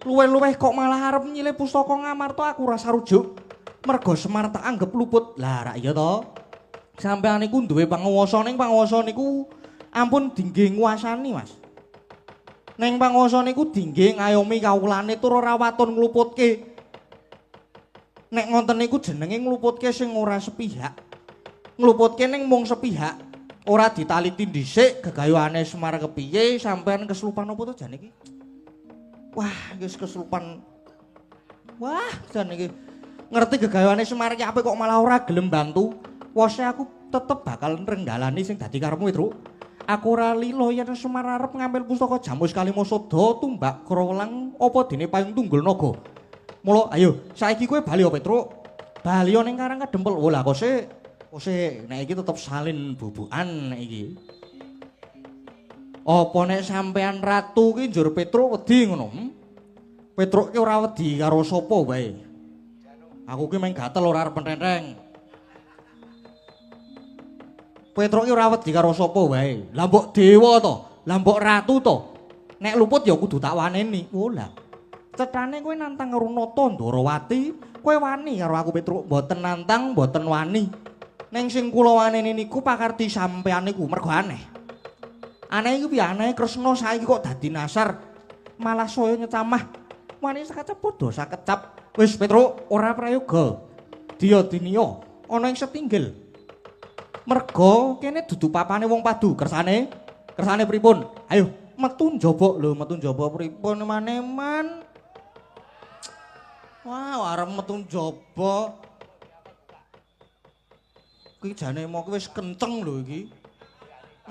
luweh-luweh kok malah arep nyilih pustaka Ngamarta aku rasa rujuk. Mergo Semar tak anggap luput. Lah rak iya to. Sampeyan niku duwe panguwasa ning panguwasa niku ampun dinggih nguasani, Mas. Ning panguwasa niku dinggih ngayomi kawulane tur ora waton ngluputke. Nek ngonten niku jenenge ngluputke sing ora sepihak. Ngluputke ning mung sepihak. Ora ditaliti dhisik gegayuhane Semar kepiye sampean kesurupan apa to jan iki? Wah, wis kesurupan. Wah, jan iki ngerti gegayuhane Semar iki apik kok malah ora gelem bantu. Wose aku tetep bakal nrenggalani sing dadi karepmu, Truk. Aku ora lila yen Semar arep ngambil pustaka Jamus Kalimasada tumbak Krawelang apa dene Payung Tunggul Naga. Mula ayo saiki kowe bali opo Petruk? Bali ning Karang Kadempel. Oh lah kose nek iki tetep salin bubukan nek iki. Apa nek sampean ratu ki njur Petruk wedi ngono? Petruk ki ora wedi karo sapa wae. Aku ki meng gatel ora arep penrenteng. Petruk ki ora wedi karo sapa wae. Lah mbok dewa to, lah mbok ratu to. Nek luput ya kudu tak waneni. Oh lah. Cethane kowe nantang karo Nata Ndarawati, kowe wani karo aku Petruk, mboten nantang, mboten wani. Ning sing kula waneni niku pakarti sampeyan niku mergo aneh. Aneh iku piye aneh Kresna saiki kok dadi nasar. Malah saya nyecamah. Wani sakecap padha sakecap. Wis Petruk, ora prayoga. Dia diniya ana ing setinggil. Mergo kene dudu papane wong padu, kersane pripun? Ayo metu njaba lho, metu njaba pripun maneman? Wah, arep metu njaba. Ki jane mok wis kenceng lho iki.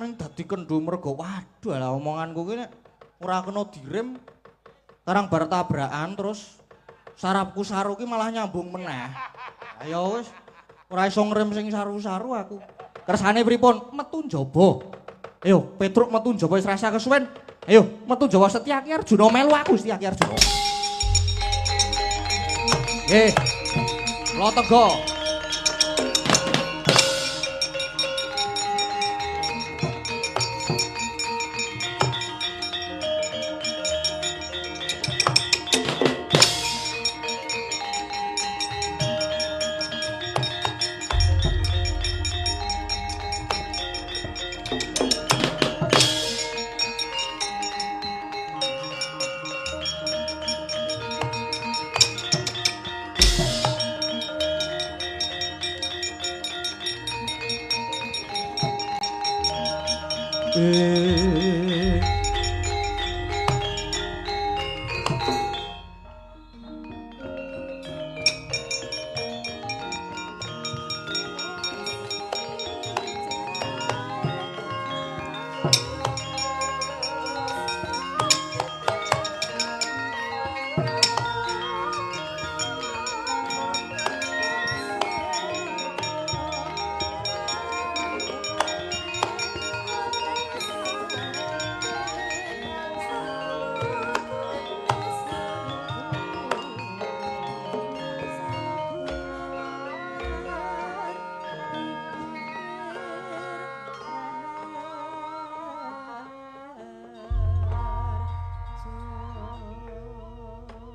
Ning dadi kendhu mergo waduh lah omonganku ki nek ora kena direm karang bar tabrakan terus sarapku saru ki malah nyambung meneh. Ayo wis ora iso ngrem sing saru-saru aku. Kersane pripun? Metu njaba. Ayo Petruk metu njaba wis rasa kesuwen. Ayo metu njaba Setyaki Arjuna melu aku Setyaki Arjuna. Nggih. Kula tega.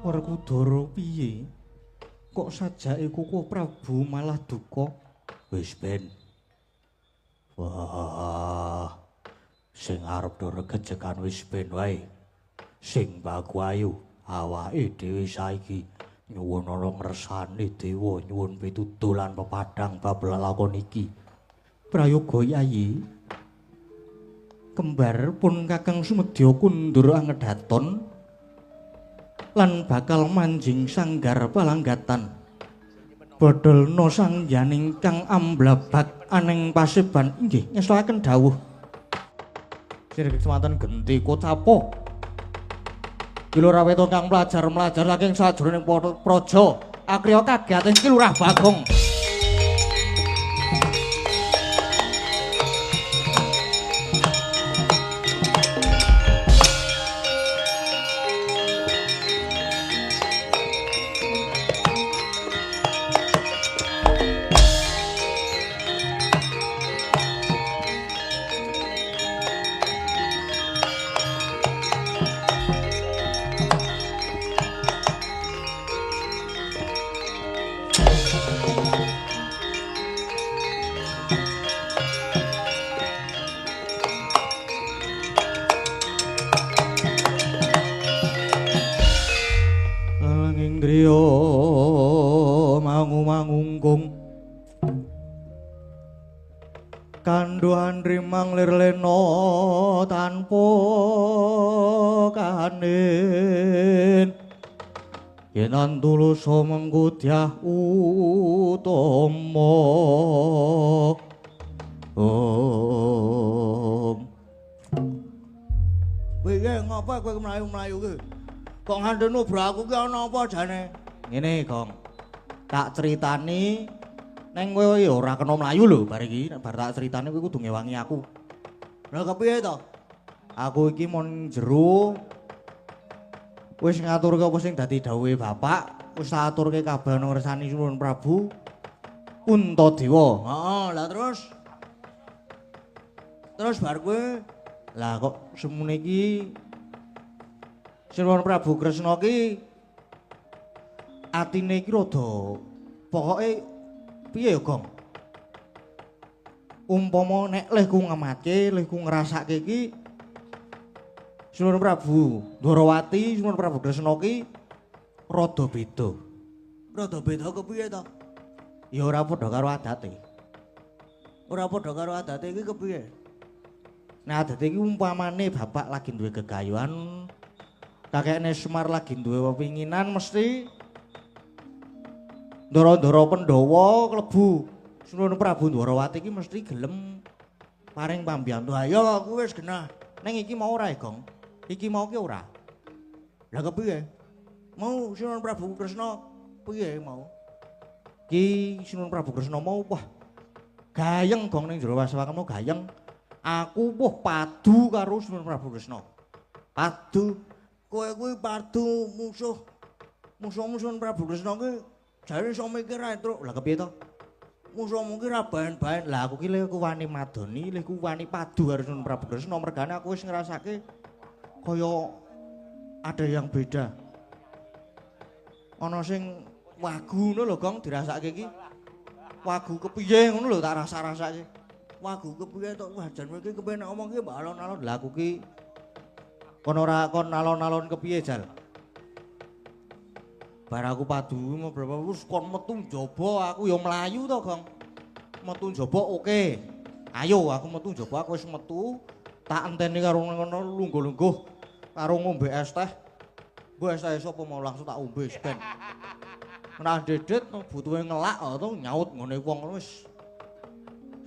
Werkudara piye? Kok sajake Koko Prabu malah duka? Wis ben. Wah. Sing arep do regejekan wis ben wae. Sing baku ayu awake dhewe saiki nyuwun ana ngresani dewa nyuwun pitutur lan pepadang bab lelakon iki. Prayoga Yayi. Kembar pun Kakang Sumedya kundur angedhaton lan bakal manjing sanggar palanggatan. Bodolna sangyaning kang amblabak aning paseban inggih ngestakaken dawuh. Sirih kesemanten genti Kocapo. Kilurah weton kang mlajar saking sajroning praja akriya kagiatan Kilurah Bagong. Mangungkung kanduhan rimang lirlena tanpa kanin yen antulusa mengkudyah utama Piye ngapa kowe mlayu-mlayu ki? Kok ngandhen obro aku ki ana apa jane? ngene Gong tak critani neng kowe ya ora kena mlayu lho bar iki nek bar tak critani kowe kudu ngewangi aku. Lah kepiye to? Aku iki mon jero wis ngaturke apa sing dadi dawuhe bapak, wis tak aturke kabeh nang resani Sunan Prabu Puntadewa. Heeh, lah terus bar kowe Lah kok semune iki Sunan Prabu Kresna ki atine iki rada pokoke piye ya, Gong? Umpama nek leh ku ngematke, leh ku ngrasake iki Sunan Prabu Ndwarawati, Sunan Prabu Kresna ki rada beda. rada beda kepiye to? Ya ora padha karo adate. Ora padha karo adate iki kepiye? Nah adate iki umpamane bapak lagi duwe gegayuhan, kakekne Semar lagi duwe pepinginan mesti ndara-ndara Pandhawa klebu Sunan Prabu Ndwarawati iki mesti gelem paring pambiyantu. Ya aku wis genah. Neng iki mau ora, Gong? Iki mau ki ora. Lah kepiye? Mau Sunan Prabu Kresna piye mau? Ki Sunan Prabu Kresna mau wah gayeng Gong ning jero waswakemu gayeng. Aku wah padu karo Sunan Prabu Kresna. Padu. Kowe kuwi padu musuhmu Sunan Prabu Kresna kuwi jare iso mikir ae, Truk. Lah kepiye to? Musuhmu ki ra baen-baen. Lah aku ki lek wani madoni, lek wani padu karo Sunan Prabu Kresna mergane aku wis ngrasake kaya ada yang beda. Ana sing wagu ngono lho Gong dirasake iki. Wagu kepiye ngono lho tak rasa-rasake. Wagu kepiye to? Wah, jan kowe iki kepenak ngomong ki mbak alon-alon. Lah aku ki kon ora kon alon-alon kepiye Jal? Bar aku padu berapa wis kon metu njaba aku ya mlayu to, Gong. Metu njaba oke. Ayo aku metu njaba aku wis metu Tak enteni karo ngono lungguh-lungguh karo ngombe es teh. Nggo es teh sapa mau langsung tak ombe ben. Nah dedet butuhe ngelak to nyaut ngene wong wis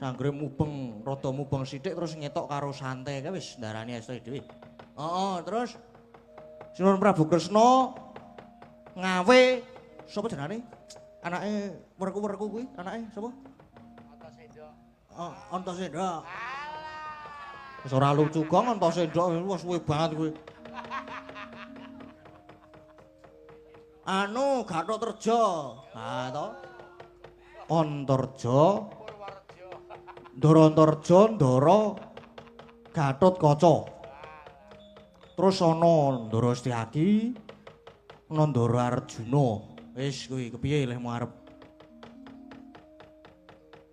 sanggre mubeng rada mubeng sithik terus ngetok karo santai kae wis ndarani es teh dhewe. Heeh, terus Sinuwun Prabu Kresna ngawe sapa jenenge? Anake werku-werku kuwi, anake sapa? Antasendra. Antasendra. Wis ora lucu kok Antasendra wis suwe banget kuwi. Anu Gatotreja. Ha to. Antarja. Ndarantarja Ndara Gatotkaca. Terus ana Ndara Setyaki, ana Ndara Arjuna. Wis kuwi kepiye lehmu arep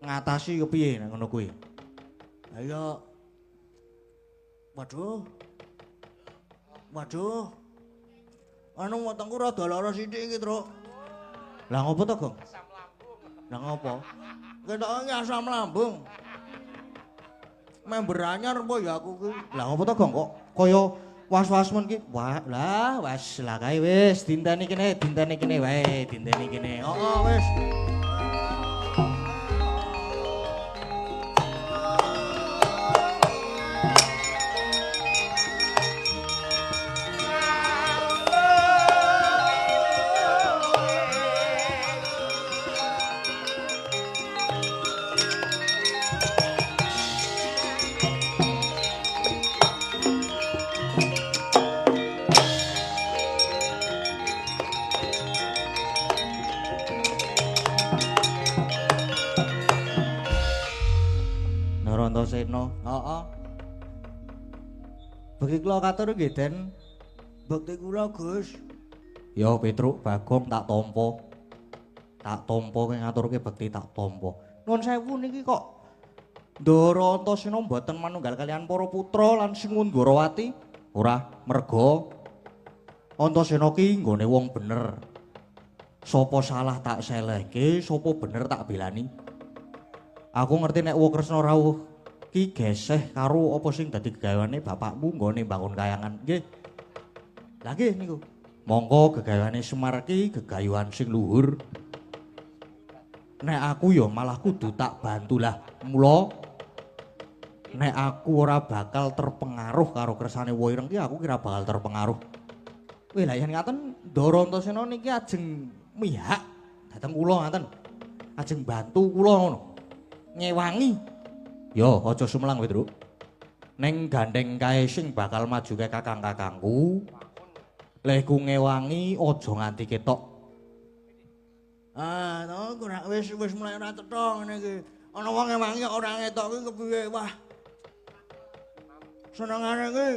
ngatasi kepiye nek ngono kuwi? Ayo. Waduh. Waduh. Anu wetengku rada lara sithik iki, Truk. Lah ngopo to, Gong? Asam lambung. Lah ngopo? Ketoke asam lambung. Member anyar apa ya aku kuwi? Lah ngopo to, Gong? Kok kaya was-wasmen ki. Wah, lah wis lah kae wis dinteni kene wae, dinteni kene. Heeh, wis. Antasena. Heeh. Bekti kula katur nggih, Den. Bekti kula, Gus. Ya Petruk Bagong tak tampa. Tak tampa kowe ngaturke bekti tak tampa. Nuwun sewu niki kok Ndara Antasena mboten manunggal kaliyan para putra lan Singundwarawati. Ora, merga Antasena ki nggone wong bener. Sapa salah tak selehke, sapa bener tak belani. Aku ngerti nek wong Kresna rawuh ki geseh karo apa sing dadi gegaweane bapakmu nggone bangun kayangan. Nggih. Lah nggih niku. Monggo gegaweane Semar ki gegayuhan sing luhur. Nek aku ya malah kudu tak bantulah. Mula nek aku ora bakal terpengaruh karo kersane Woireng ki aku kira bakal terpengaruh. Wih lah yen ngaten Ndara Antasena niki ajeng mihak dateng kula ngaten. Ajeng bantu kula ngono. Ngewangi. Yo aja sumelang kowe, Truk. Ning gandeng kae sing bakal maju kae kakang-kakangku. Lehku ngewangi aja nganti ketok. Ah, to ora wis mulai ora cetha ngene iki. Ana wong ngewangi ora ngetok kuwi kepiye? Wah. Senengane iki.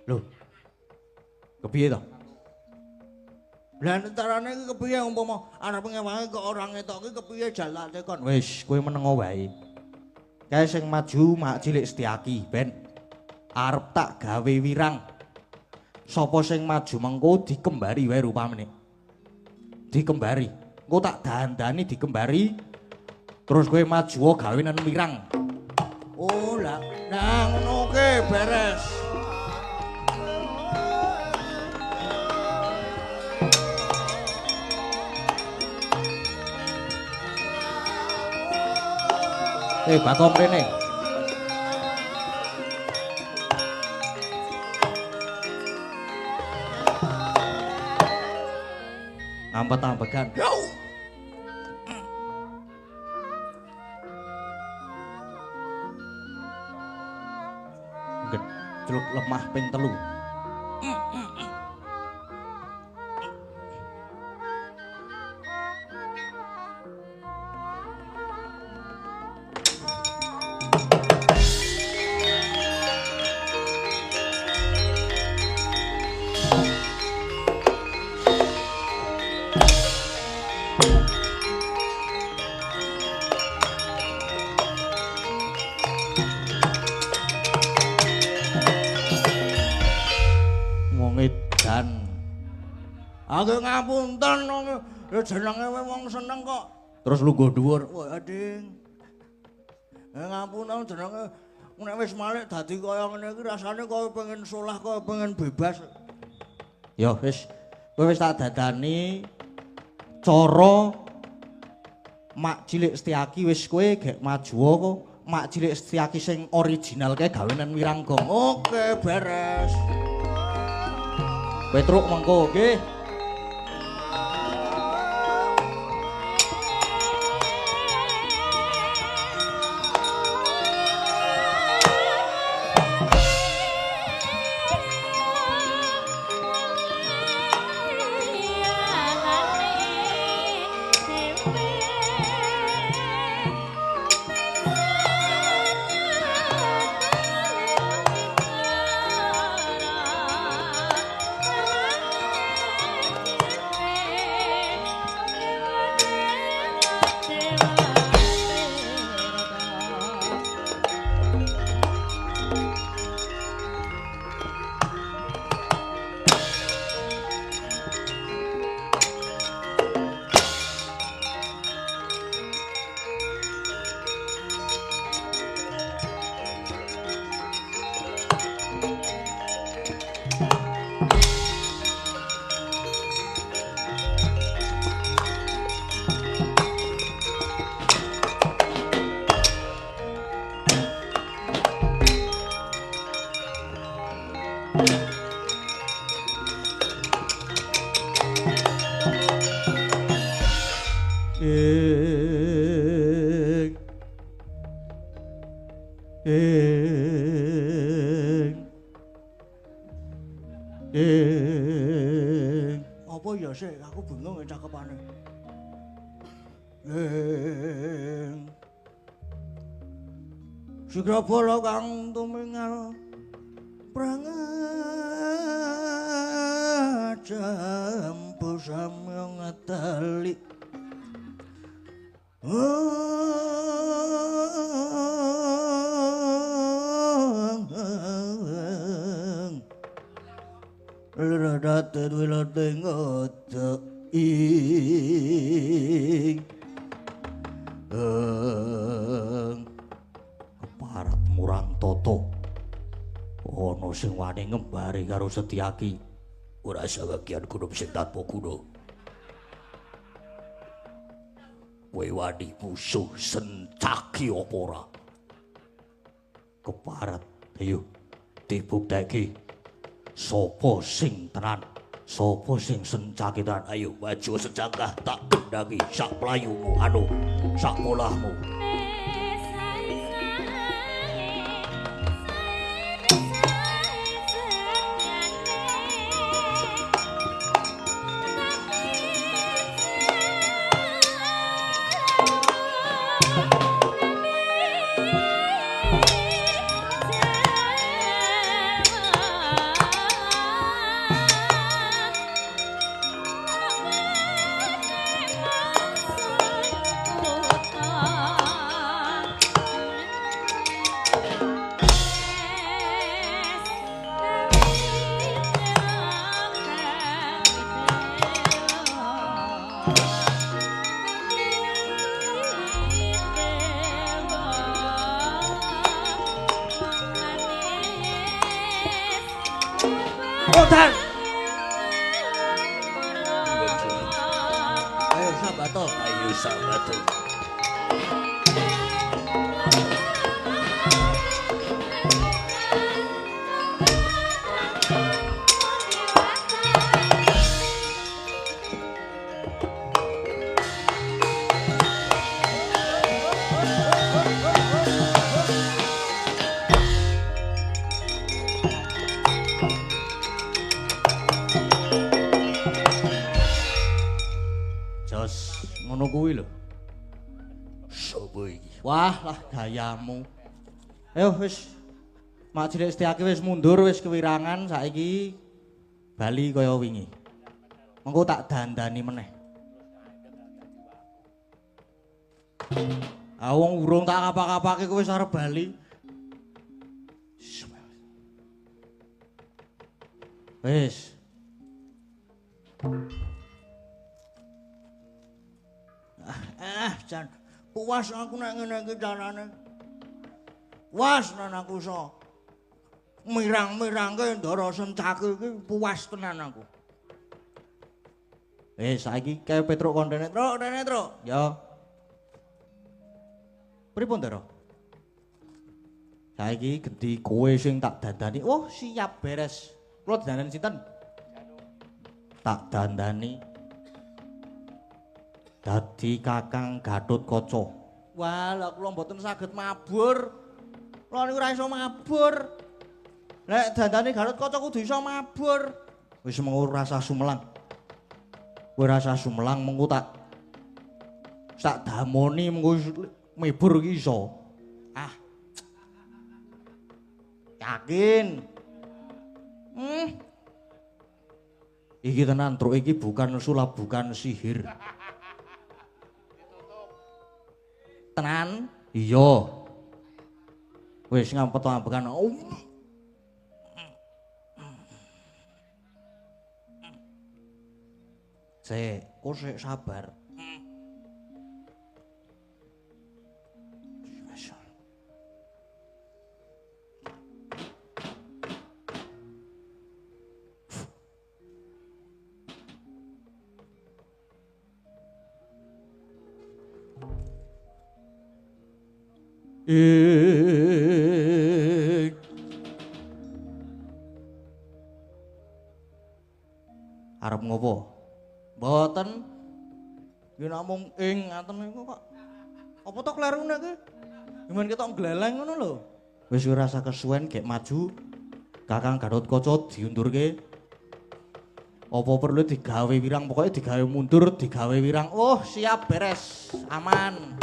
Lho. Kepiye to? Lah entarane iki kepiye umpama arep ngewangi kok ora ngetok iki kepiye jalane kon? Wis, kowe menengo wae. Kae sing maju mak cilik Setyaki ben arep tak gawe wirang. Sapa sing maju mengko dikembari wae rupamene. Dikembari. Engko tak dandani dikembari. Terus kowe maju gawenan wirang. Oh, lah ngono ke beres. Bagong rene. Ampet-ampekan. Gejluk lemah ping 3. Agak ngapunten ya jenenge wong seneng kok. Terus lungguh dhuwur. Wah, Ding. Ngapunten jenenge nek wis malik dadi kaya ngene iki rasane kaya pengen solah kaya pengen bebas. Ya wis, kowe wis tak dadani cara Mak Cilik Setyaki wis kowe gek maju kok. Mak Cilik Setyaki sing original kae gawenan Wiranggong. Oke, beres. Petruk mengko nggih. Apa ya sih? Aku bingung ya cakepane. Sigrabala kang tumingal prangajampu samyong atali. Leradat wilade ngodo keparat murang toto ana sing wani ngembari karo Setyaki ora sabagian kudu sing tanpa kudu kowe wani musuh Setyaki apa ora keparat ayo dibuktekke sapa sing tenan sapa sing Setyaki tenan ayo maju secangkah tak gendangi sak playumu anu sak polahmu. Odan. Ayo sabato. Ayo sabato. Ngono kuwi lho. Sopo iki? Wah, lah gayamu. Ayo wis. Mak Cilik Setyaki wis mundur wis kewirangan saiki bali kaya wingi. Mengko tak dandani meneh. Ah wong urung tak kapak-kapake kowe wis arep bali. Wis. Jan, puas aku nek ngene iki carane. Puas tenan aku iso. Mirang-mirangke ndara sencake iki puas tenan aku. Saiki kae Petruk kontene, Truk, rene Truk. Ya. Pripun, Ndara? Saiki genti kowe sing tak dandani. Oh, siap beres. Kula dandani sinten? Tak dandani dadi Kakang Gatotkaca. Wah, lha kula mboten saged mabur. Kula niku ora iso mabur. Nek dandani Gatotkaca kudu iso mabur. Wis mengko rasa sumelang. Kowe rasa sumelang mengko tak damoni mengko mebur iki iso. Ah. Yakin. Iki tenan truk iki bukan sulap, bukan sihir. Tenan? Iya. Wis ngampet-ampekan. Kok sik sabar. Arep ngopo? Mboten. Nggih namung ngaten niku kok. Apa to klerune iki? Gimana ketok gleleng ngono lho. Wis ora rasa kesuwen gek maju. Kakang Gatotkaca diundurke. Apa perlu digawe wirang, pokoknya digawe mundur, digawe wirang. Oh, siap beres. Aman.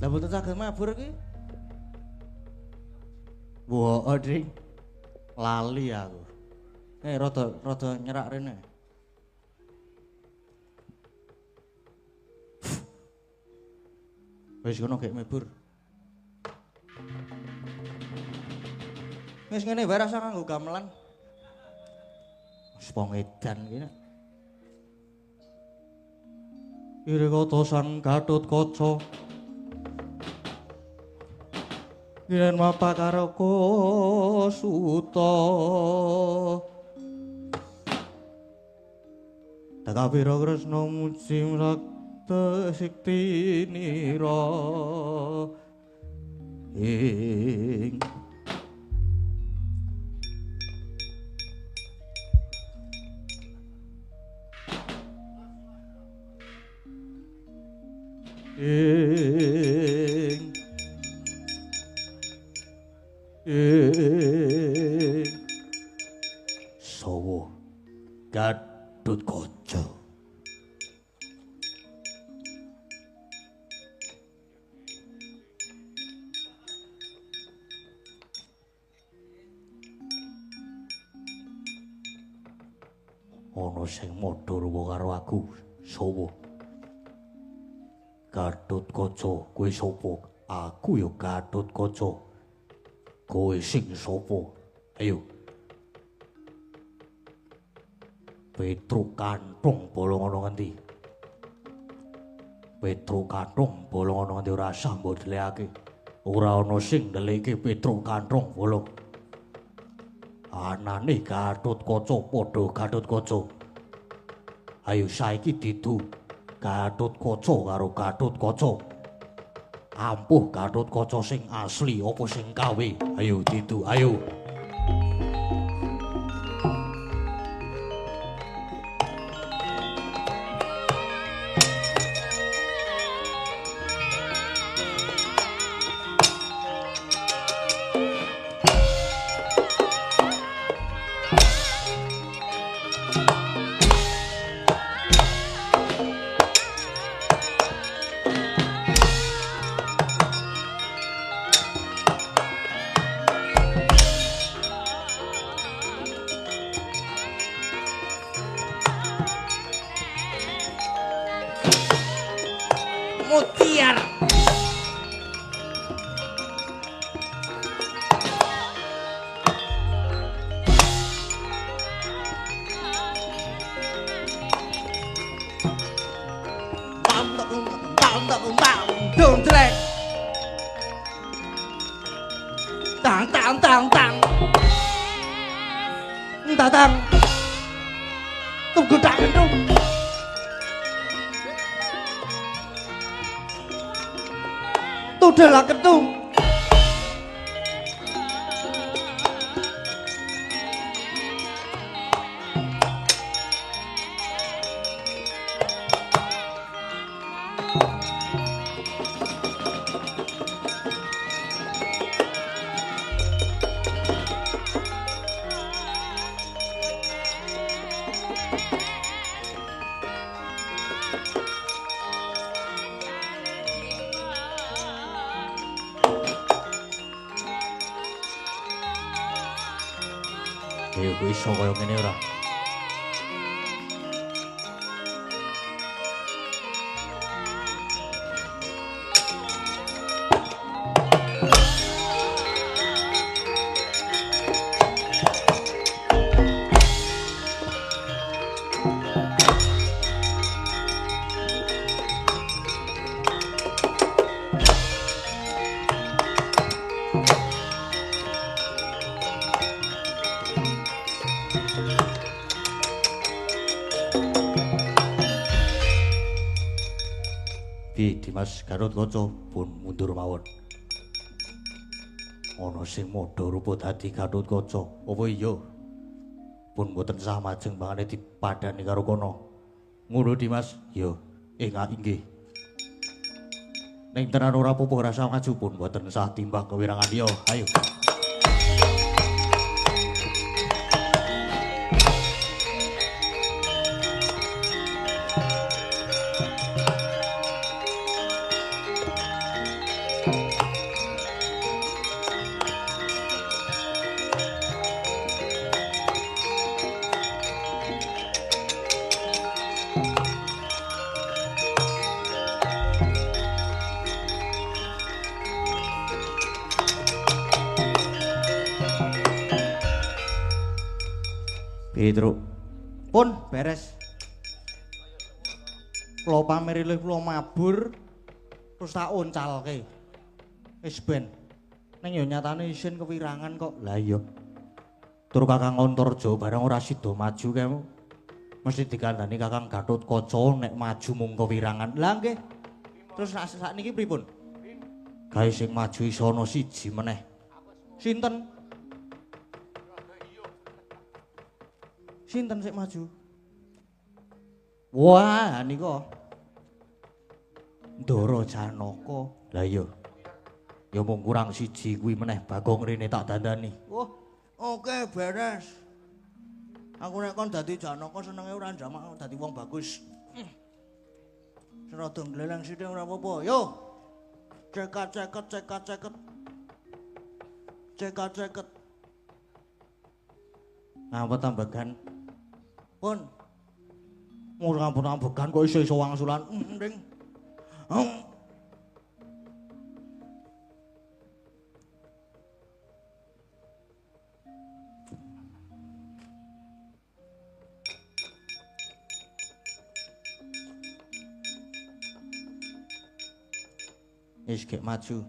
Mboten saged mabur iki. Wah, Dring. Lali aku. Rada nyerak rene. Wis ngono gek mabur. Wis ngene wae rasa kanggo gamelan. Wis pongedan iki nek. Irekata Sang Gatotkaca yen mapakaraka suta Takapira Kresna muji rakta siktinira ing Sawa Gatotkaca. Ana sing madharwa karo aku, sawa? Gatotkaca, kowe sapa? Aku ya Gatotkaca. Kowe sing sapa? Ayo. Petruk Kanthong bolong ana ngendi? Petruk Kanthong bolong ana ngendi ora usah mbok dhelekake. Ora ana sing ndeleke Petruk Kanthong bolong. Anane Gatotkaca padha Gatotkaca. Ayo saiki didu Gatotkaca karo Gatotkaca. Ampuh Gatotkaca sing asli apa sing kawe? Ayo didu, ayo. tak umbang dong jelek tang tang tang tang tatang tunggu tak gendung tudahlah kentung kowe iso kaya ngene ora? Dimas Gatotkaca pun mundur mawon. Ana sing madha rupa dadi Gatotkaca. Apa iya? Pun boten sah majeng bangane dipadani karo kono. Ngono Dimas? Ya, inggih. Ning tenan ora apa-apa rasa maju pun boten sah timbang kewirangan ya. Ayo. Petruk. Pun beres. Kula pamirih kula mabur terus tak uncalke. Wis ben. Ning ya nyatane isin kewirangan kok. Lah iya. Tur Kakang Antarja barang ora sida maju kemu. Mesti dikandani Kakang Gatotkaca nek maju mung kewirangan. Lah nggih. Terus sakniki pripun? Gawe sing maju iso ana siji meneh. Sinten? Sinten sik maju? Wah, nika. Ndara Janaka. Lah iya. Ya mung kurang siji kuwi meneh Bagong rene tak dandani. Oh, oke beres. Aku nek kon dadi Janaka senenge ora njamak dadi wong bagus. Serada gleleng sithik ora apa-apa. Yo. Cekat. Ngapa tambagan? Pun. Murang ambekan kok iso wangsulan. Nding. Wis gek maju.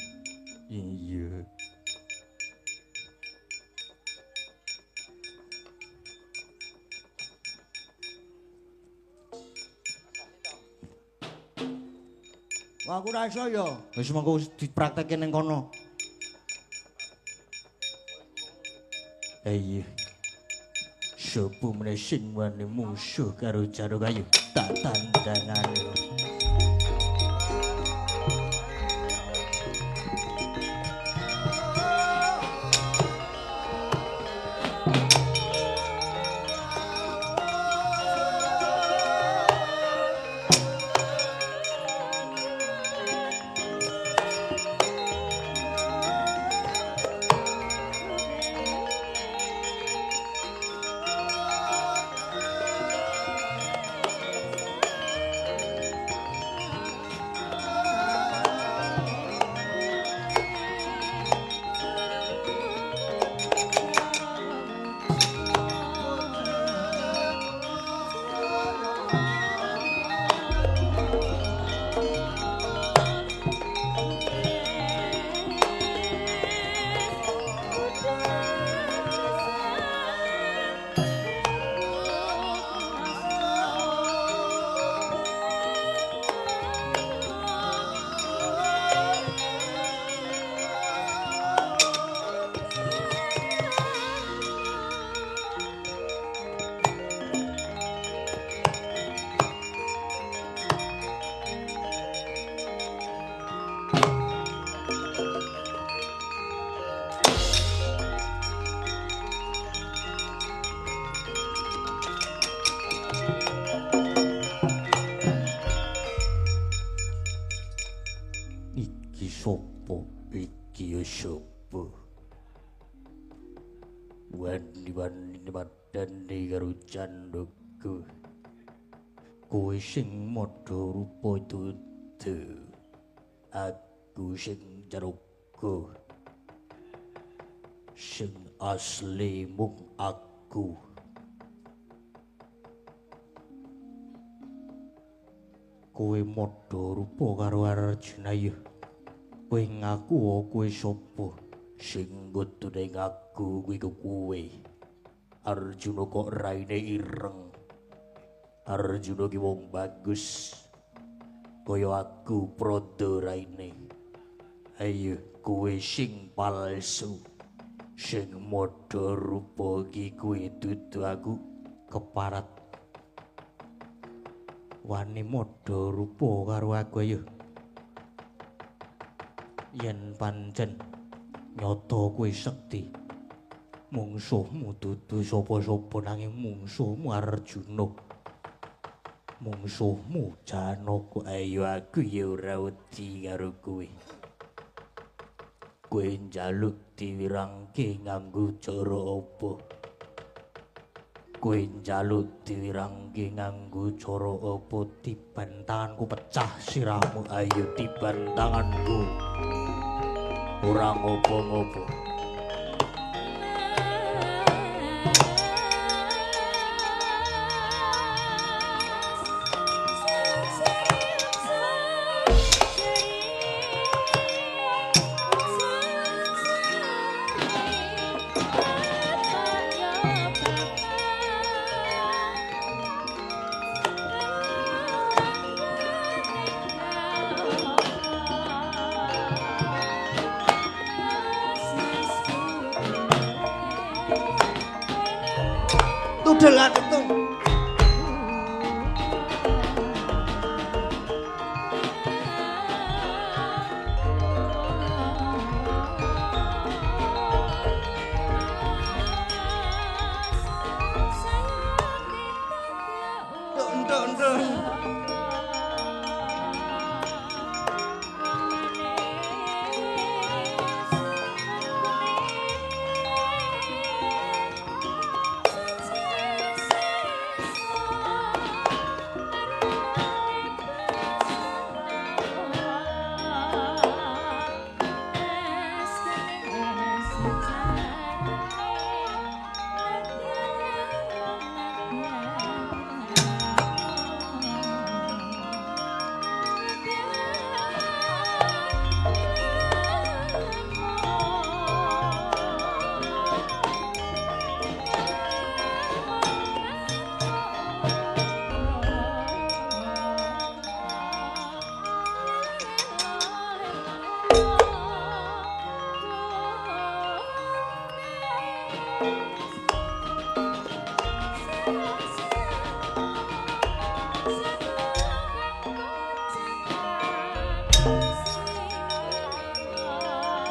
Iya. Wah, aku ra iso ya. Wis mengko dipraktekke ning kono. Iya. Sopo meneh sing wani musuh karo Jaragayu tak tandangane. Kiyo sapa? Wani-wani padane karo candaku. Kowe sing madha rupa dudu. Aku sing jaraga. Sing asli mung aku. Kowe madha rupa karo Arjuna ya. Kowe ngaku kowe sapa? Sing ngutune ngaku kuwi kowe. Arjuna kok raine ireng. Arjuna ki wong bagus. Kaya aku Prada raine. Ayo kowe sing palsu. Sing madha rupa ki kowe dudu aku keparat. Wani madha rupa karo aku ayo. Yen pancen nyata kowe sekti. Mungsuhmu dudu sapa-sapa nanging mungsuhmu Arjuna. Mungsuhmu Janaka. Ayo aku ya ora wedi karo kowe. Kowe njaluk diwirangke nganggo cara apa? Kowe njaluk diwirangke nganggo cara apa? Tiban tanganku pecah sirahmu. Ayo tiban tanganku. Ora ngopo-ngopo. Tudel atuh.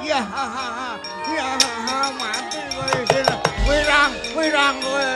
Ya mati kowe sing wirang kowe.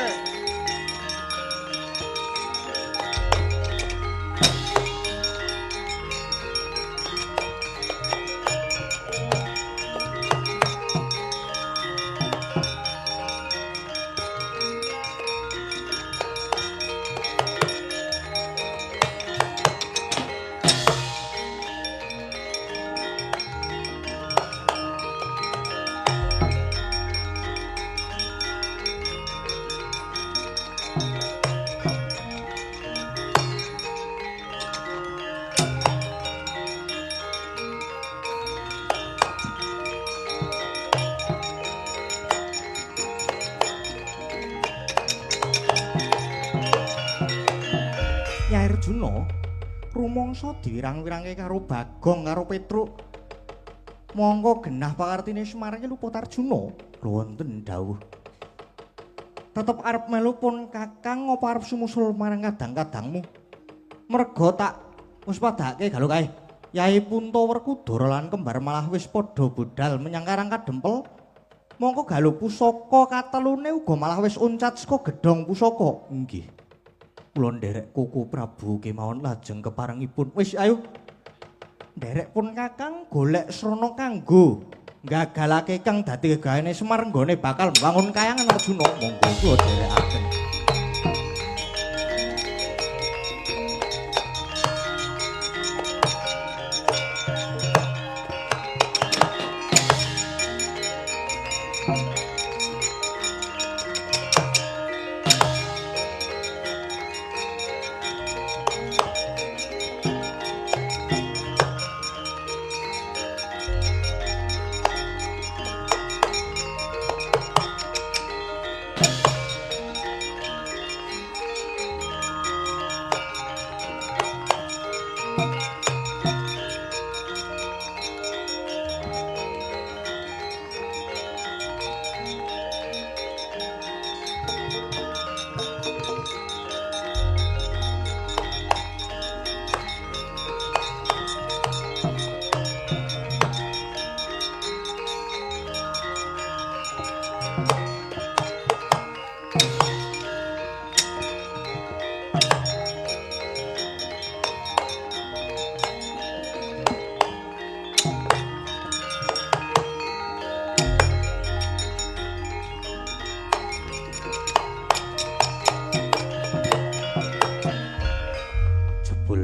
Nyai Arjuna rumangsa diwirang-wirange karo Bagong karo Petruk. Monggo genah pakartine Semar iki luput Arjuna. Wonten dawuh. Tetep arep melu pun Kakang apa arep sumusul marang kadang-kadangmu? Merga tak wis padhake galuh kae. Yai Puntawerkudara lan kembar malah wis padha budal menyang Karang Kadempel. Mongko galuh pusaka katelune uga malah wis uncat saka gedhong pusaka. Nggih. Kula nderek Koko Prabu kemawon lajeng keparengipun. Wis ayo. Nderek pun Kakang golek srana kanggo gagalake kang dadi gegayane Semar nggone bakal mbangun kayangan Arjuna. Monggo kula dherekaken.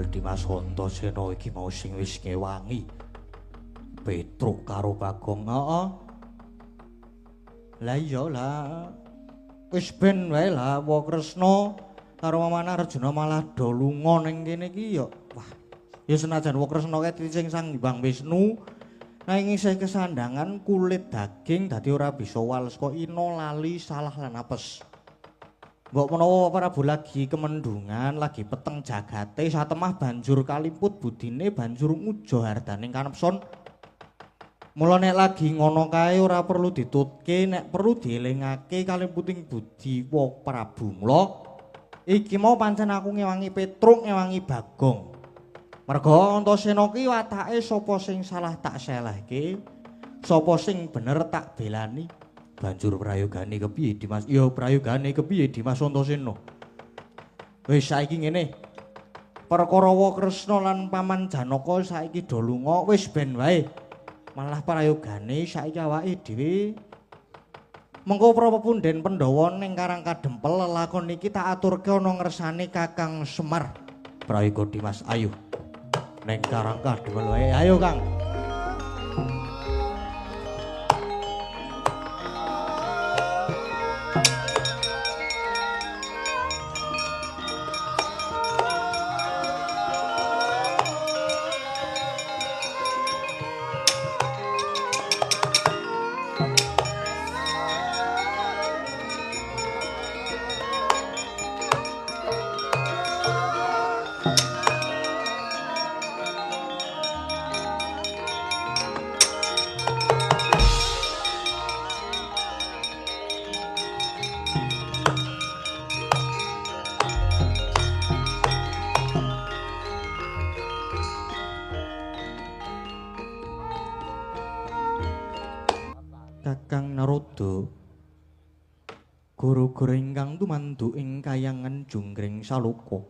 Dimas Antasena iki mau sing wis ngewangi Petruk karo Bagong. Heeh. Lah iya lah. Wis ben wae lah wa Kresna karo Mamana Arjuna malah do lunga ning kene iki ya. Wah, ya senajan wa Kresna kae sing Sang Hyang Wisnu nanging isih kesandangan kulit daging dadi ora bisa wales kok ino lali salah lan apes. Mbok menawa Prabu lagi kemendungan, lagi peteng jagate satemah banjur kalimput budine banjur nguja hardaning kanepson. Mula nek lagi ngono kae ora perlu ditutke, nek perlu dielingake kalimputing budi wa Prabu. Mula iki mau pancen aku ngewangi Petruk, ngewangi Bagong. Merga Antasena ki watake sapa sing salah tak selehke, sapa sing bener tak belani. Banjur prayogane kepiye Dimas? Ya prayogane kepiye Dimas Antasena? Wis saiki ngene. Perkara wa Kresna lan Paman Janaka saiki do lunga wis ben wae. Malah prayogane saiki awake dhewe mengko prapepunden Pandhawa ning Karang Kadempel lelakon iki tak aturke ana ngersane Kakang Semar. Prayoga Dimas ayo. Ning Karang Kadempel wae. Ayo Kang. Kakang Narada gara-gara ingkang tumandu ing kayangan Junggring Saloka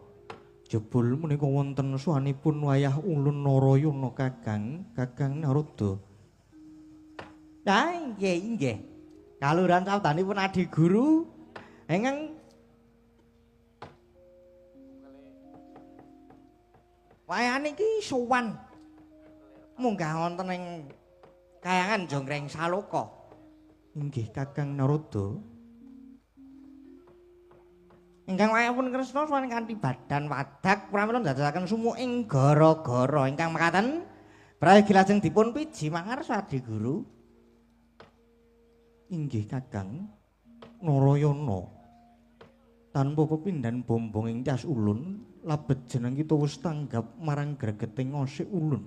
jebul menika wonten suwanipun wayah ulun Narayana Kakang Narada. Ya inggih. Kaluran sabdanipun Adi Guru ingkang wayah niki sowan munggah wonten ing kayangan Junggring Saloka. Inggih Kakang Narada. Ingkang wayahipun Kresna sowan kanthi badan wadak pramila ndadosaken sumuking gara-gara ingkang mekaten prayogi lajeng dipun piji mangarsa Adi Guru. Inggih Kakang Narayana. Tanpa pepindhan bombong ing cas ulun, labet jeneng kita wis tanggap marang gregeting ngosik ulun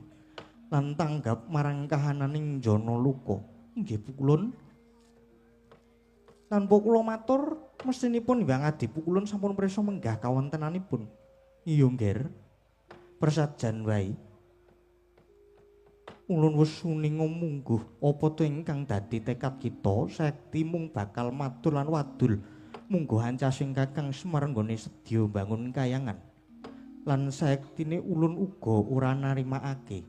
lan tanggap marang kahananing jana luka. Inggih pukulun. Tanpa kula matur, mestinipun Hyang Adi pukulun sampun prisa menggah kawontenanipun. Iya, Nggir. Persajan wae. Ulun wis suninga mungguh apa to ingkang dadi tekad kita, sekti mung bakal matur lan wadul mungguh ancasing Kakang Semar nggone sedya mbangun kayangan. Lan sektine ulun uga ora narimakake.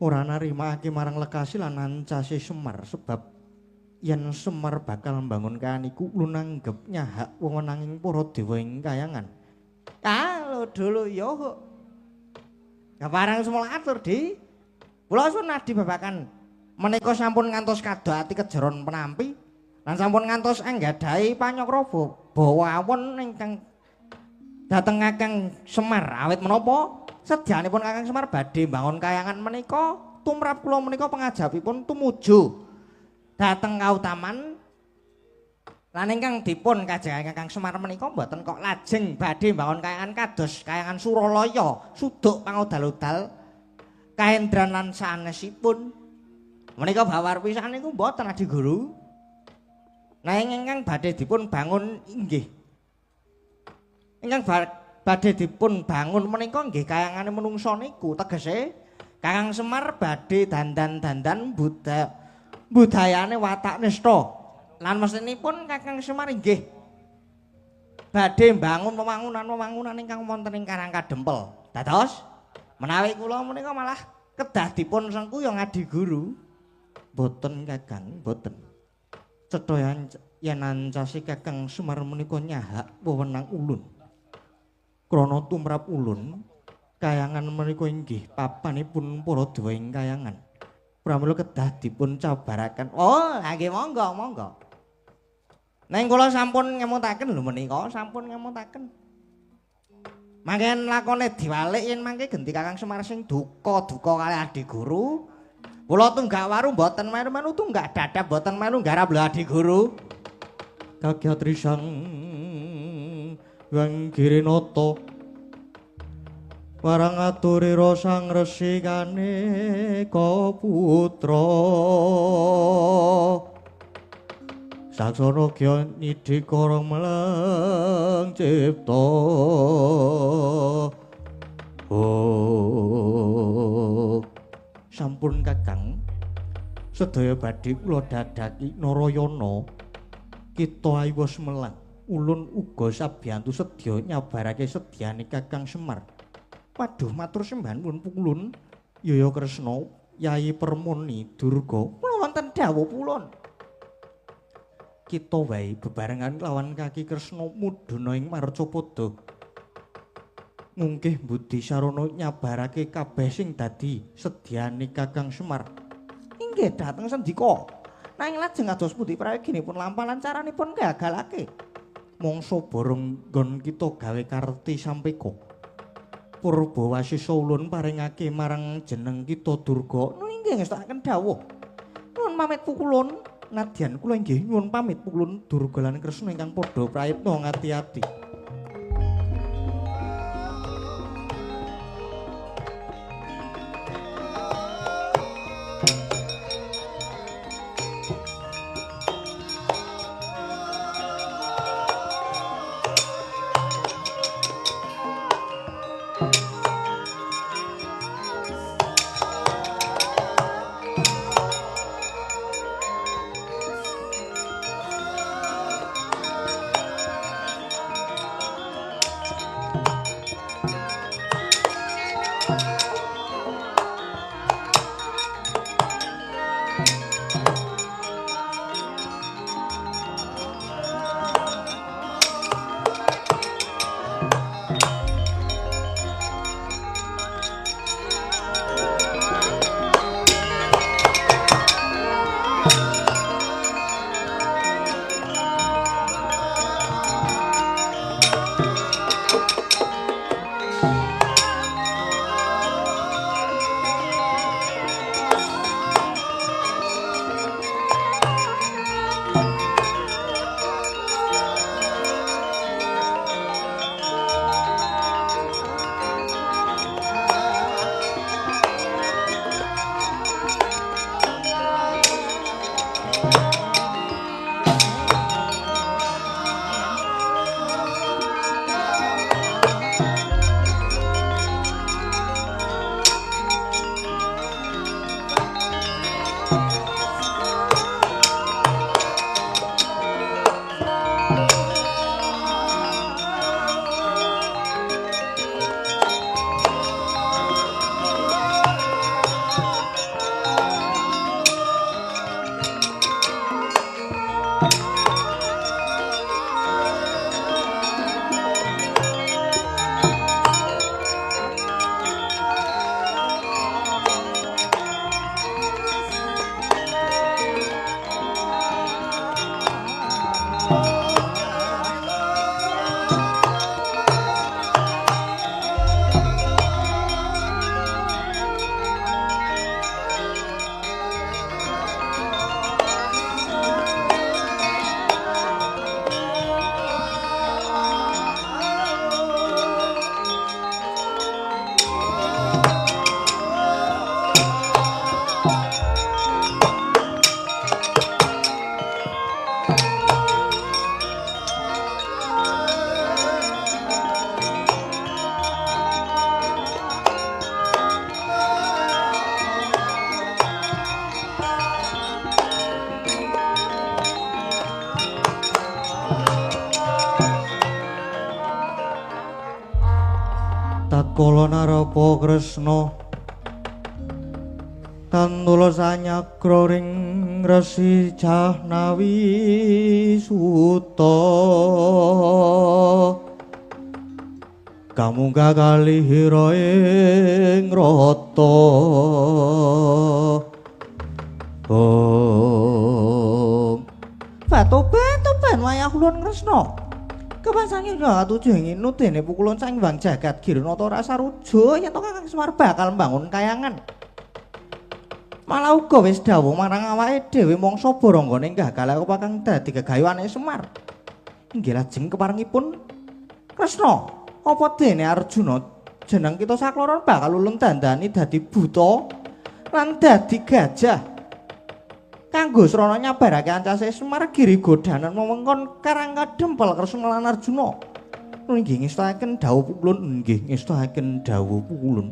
ora narimake marang lekasi lan ancase Semar sebab yen Semar bakal mbangun kayan iku ulun anggep nyahak wewenanging para dewa ing kayangan. Kalau dulu yo. Kaparang semula atur di. Kula sun nadi babakan menika sampun ngantos kadha ati kejeron penampi lan sampun ngantos anggadhahi panyokra bawawon ingkang dhateng Kakang Semar awit menapa sedyanipun Kakang Semar badhe mbangun kayangan menika tumrap kula menika pangajapipun tumuju dhateng kautaman lan ingkang dipun kajengaken Kakang Semar menika mboten kok lajeng badhe mbangun kayangan kados kayangan Suralaya suduk pangodal-odal kaendran lan sanesipun menika bawar pisan niku mboten Adi Guru. Nanging ingkang badhe dipun bangun inggih ingkang badhe dipun bangun menika nggih kayangane menungsa niku tegese Kakang Semar badhe dandan-dandan budayane watak nista lan mesinipun Kakang Semar inggih badhe mbangun pembangunan ingkang wonten ing Karang Kadempel. Dados menawi kula menika malah kedah dipun sengkuyung Adi Guru. Boten Kakang, boten. Cetha yen ancase Kakang Semar menika nyahak wewenang ulun. Krana tumrap ulun, kayangan menika inggih papanipun para dewa ing kayangan. Pramila kedah dipun cabaraken. Oh, nggih monggo, monggo. Neng kula sampun ngemutaken lho menika, sampun ngemutaken. Mangken lakone diwalik yen mangke genti Kakang Semar sing duka-duka kalih Adi Guru. Kula tunggak waru mboten melu-melu tunggak dadap mboten melu garap lho Adi Guru. Kagyatrisang Wang Girinata warang aturira sang resikane Kaputra saksana gya nidikara melang cipta sampun Kakang sedaya badhe kula dadaki Narayana kita ayos melang ulun uga sabiyantu sedya nyabarake sedyane Kakang Semar. Waduh matur sembahan pun pulun Yaya Kresna Yayi Permoni Durga kula wonten dawuh pulun kita wae bebarengan lawan Kaki Kresna mudhuna ing Marcapada ngungkih Budi Sarana nyabarake kabeh sing dadi sedyane Kakang Semar. Inggih dhateng sendika. Nanging lajeng kados pundi prayoginipun lampahan caranipun gagalake. Mangsa borong nggon kita gawe karti sampeka. Purbawasisa ulun paringake marang jeneng kita Durga. Inggih ngestakaken dawuh. Nuwun pamit pukulun. Nadyan kula inggih nyuwun pamit pukulun Durga lan Kresna ingkang padha prayitna ngati-ati. kala narapa Kresna tandula sanyakra ring Resi Jahnawi Suta kamunggah kalihira ing rata Batoben wayah ulun Kresna kepasange ngatuju nginu dene pukulan sangwang jagat Girnata rasa rujo yen to Kakang Semar bakal mbangun kayangan malah uga wis dawuh marang awake dhewe mangsa baranggane gagal aku Kakang dadi gegayuhane Semar inggih lajeng keparengipun Kresna apa dene Arjuna jeneng kita sakloron bakal ulun dandani dadi buta lan dadi gajah kanggo srana nyabarake ancase Semar giri godanan wewengkon Karangka Dempel Kresna lan Arjuna. Nggih ngestahaken dawuh pukulun, nggih ngestahaken dawuh pukulun.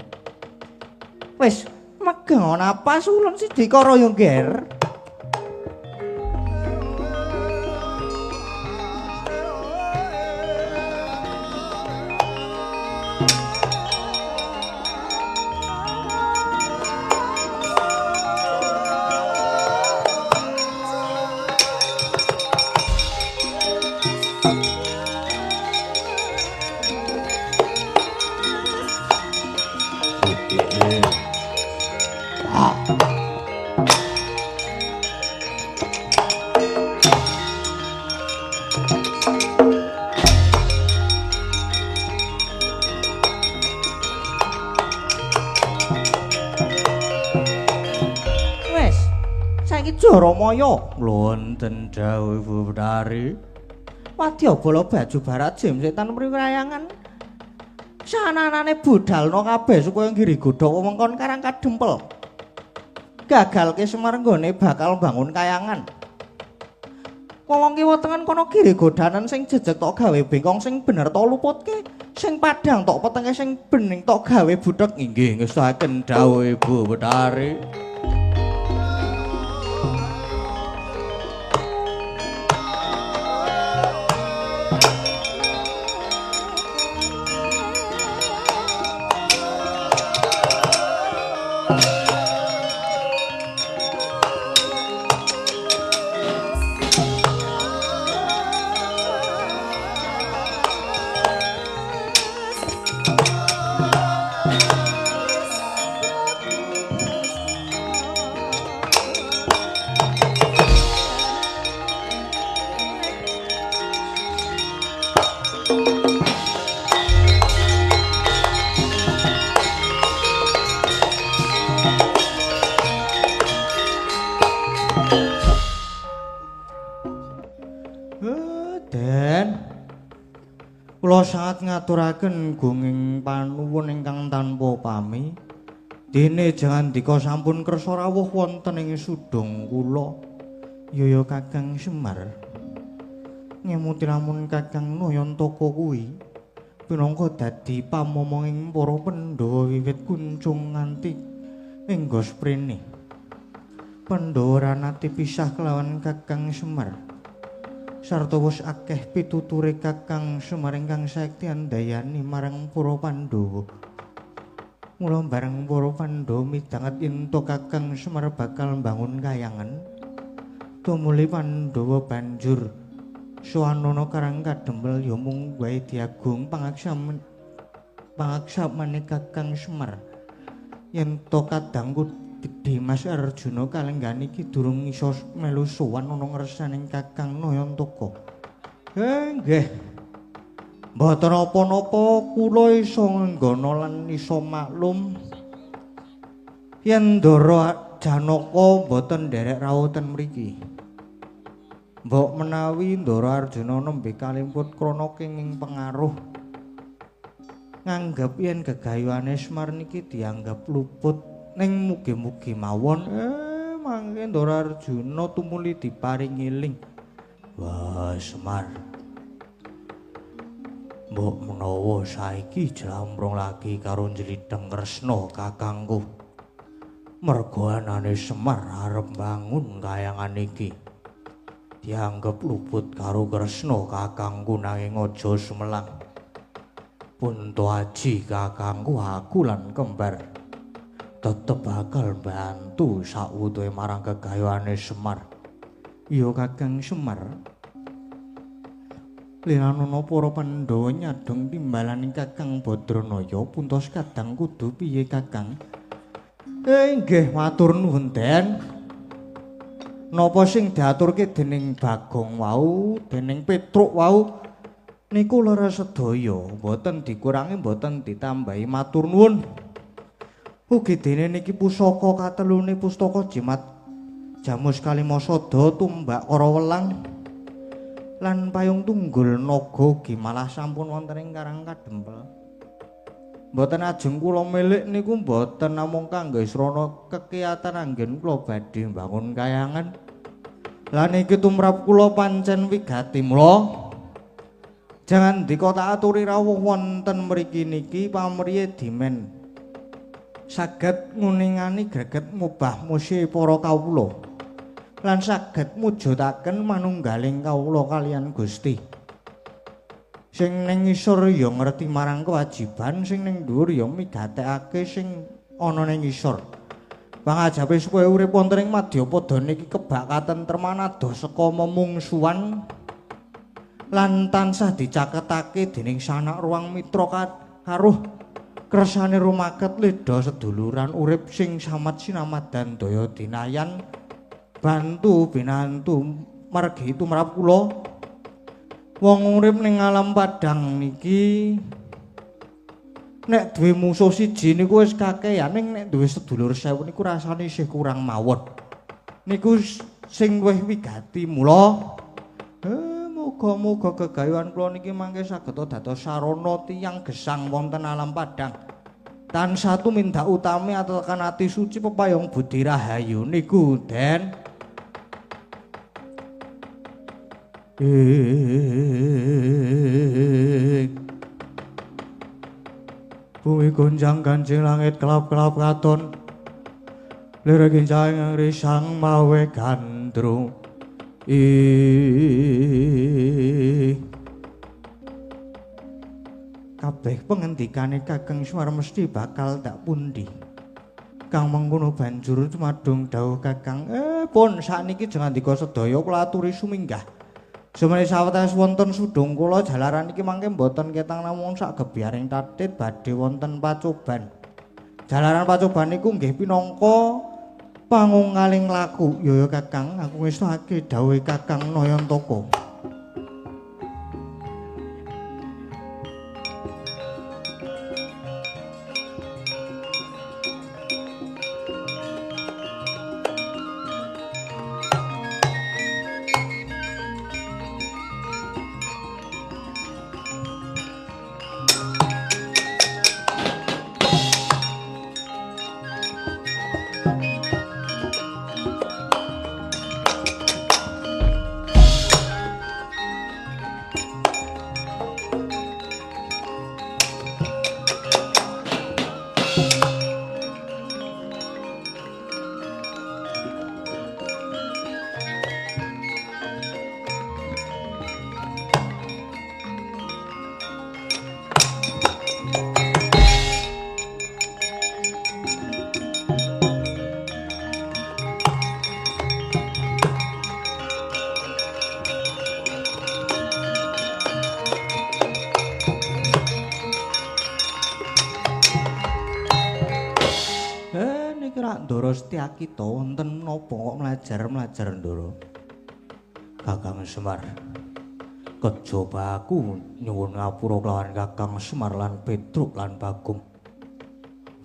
Wis, megang napas ulun siji karo yo ngger. Jaramaya wonten dawuh Bupatari Wadyabala baju barat jem setan mriwayangan sananane budalna kabeh supaya ngiri godha wewengkon Karangka Dempel gagalke Semar nggone bakal bangun kayangan wong kiwa tengen kono giri godanan sing jejeg tok gawe bengkong sing bener tok luputke sing padhang tok petenge sing bening tok gawe butheg inggih ngestahaken dawuh Ibu Bupatari Kula sangat ngaturaken gunging panuwun ingkang tanpa pami. Dene jangandika sampun kersa rawuh wonten ing sudung kula. Yaya Kakang Semar. Ngemuti lamun Kakang Nayantaka kuwi pinangka dadi pamomonging para Pandhawa wiwit kuncung nganti engga sprene. Pandhawa nate pisah kelawan Kakang Semar. Sarta wis akeh pituture Kakang Semar ingkang sakti andayani marang para Pandhawa. Mula bareng para Pandhawa midanget yen to Kakang Semar bakal mbangun kayangan, tumuli Pandhawa banjur sawanana Karangka Dempel ya mung wae diagung pangaksamane Kakang Semar. Yen to kadangku gedhe Mas Arjuna kalenggan iki durung iso melu sowan ana ngersaning Kakang Nayantaka. Nggih. Mboten apa-napa kula iso nggana lan iso maklum yen Ndara Janaka mboten nderek rawuh ten mriki. Mbok menawi Ndara Arjuna nembe kalimput krana kenging pengaruh nganggep yen gegayuhane Semar niki dianggap luput. Ning mugi-mugi mawon mangke Ndara Arjuna tumuli diparingi ling. Wah Semar, mbok menawa saiki jlamrong lagi karo njlitheng Kresna kakangku. Merga anane Semar arep bangun kayangan iki. Dianggep luput karo Kresna kakangku nanging aja sumelang. Punto Aji kakangku aku lan kembar tetep bakal bantu sakwutuhe marang gegayuhane Semar. Iya Kakang Semar. Liranana para Pandhawa nyadong timbalaning Kakang Badranaya puntos kadang kudu piye Kakang? Inggih matur nuwun Den. Napa sing diaturke dening Bagong wau, dening Petruk wau niku lara sedaya, mboten dikurangi, mboten ditambahi matur nuwun. Ugi dene niki pusaka katelune pustaka jimat Jamus Kalimasada tumbak Kara Welang lan payung tunggul naga ugi malah sampun wonten ing Karang Kadempel. Mboten ajeng kula milik niku mboten namung kangge srana kekiyatan anggen kula badhe mbangun kayangan. Lah niki tumrap kula pancen wigati mula. Jangan dika tak aturi rawuh wonten mriki niki pamriye dimen saged nguningani greget ngubah musih para kawula lan saged mujudaken manunggaling kawula kaliyan Gusti. Sing ning ngisor ya ngerti marang kewajiban, sing ning dhuwur ya migatekake sing ana ning ngisor. Pangajabe supaya urip wonten ing Madyapada niki kebak katentreman adoh saka memungsuhan lan tansah dicaketake dening sanak ruang mitra karuh kersane rumaket leda seduluran urip sing samat sinamadan daya dinayan bantu binantu margi tumrap kula wong urip ning alam padang niki nek duwe musuh siji niku wis kakeyan, ning nek duwe sedulur 1000 niku rasane isih kurang mawon. Niku sing luwih wigati mula muga-muga gegayuhan kula niki mangke saged dados sarana tiyang gesang wonten alam padang. Tansah tumindak utami atekan ati suci pepayung budi rahayu niku Den. Bumi gonjang kancing langit kelap-kelap katon liragin cahing risang mawe gandrung kabeh pengendikane Kakang Semar mesti bakal tak pundi. Kang mengkono banjur tumadung dawuh Kakang, pun sakniki jengandika sedaya kula aturi suminggah. Semene sawetawis wonten sudung kula jalaran iki mangke mboten ketang namung sak gebyaring tatit badhe wonten pacoban. Jalaran pacoban niku nggih pinangka pangungkaling laku. Ya Kakang, aku ngestuake dawuhe Kakang Nayantaka. Ndara Setyakita wonten menapa kok mlajar Ndara? Kakang Semar, kejaba aku nyuwun ngapura kelawan Kakang Semar lan Petruk lan Bagong.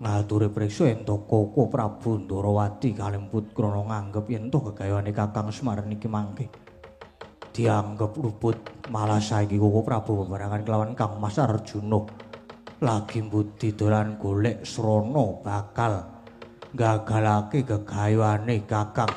Ngaturi priksa yen Koko Prabu Ndarawati kalimput krana nganggep yen to gegayuhane Kakang Semar niki mangke dianggep luput, malah saiki Koko Prabu bebarengan kelawan Kang Mas Arjuna lagi mbudi dolan golek srana bakal gagalake gegayuhane Kakang.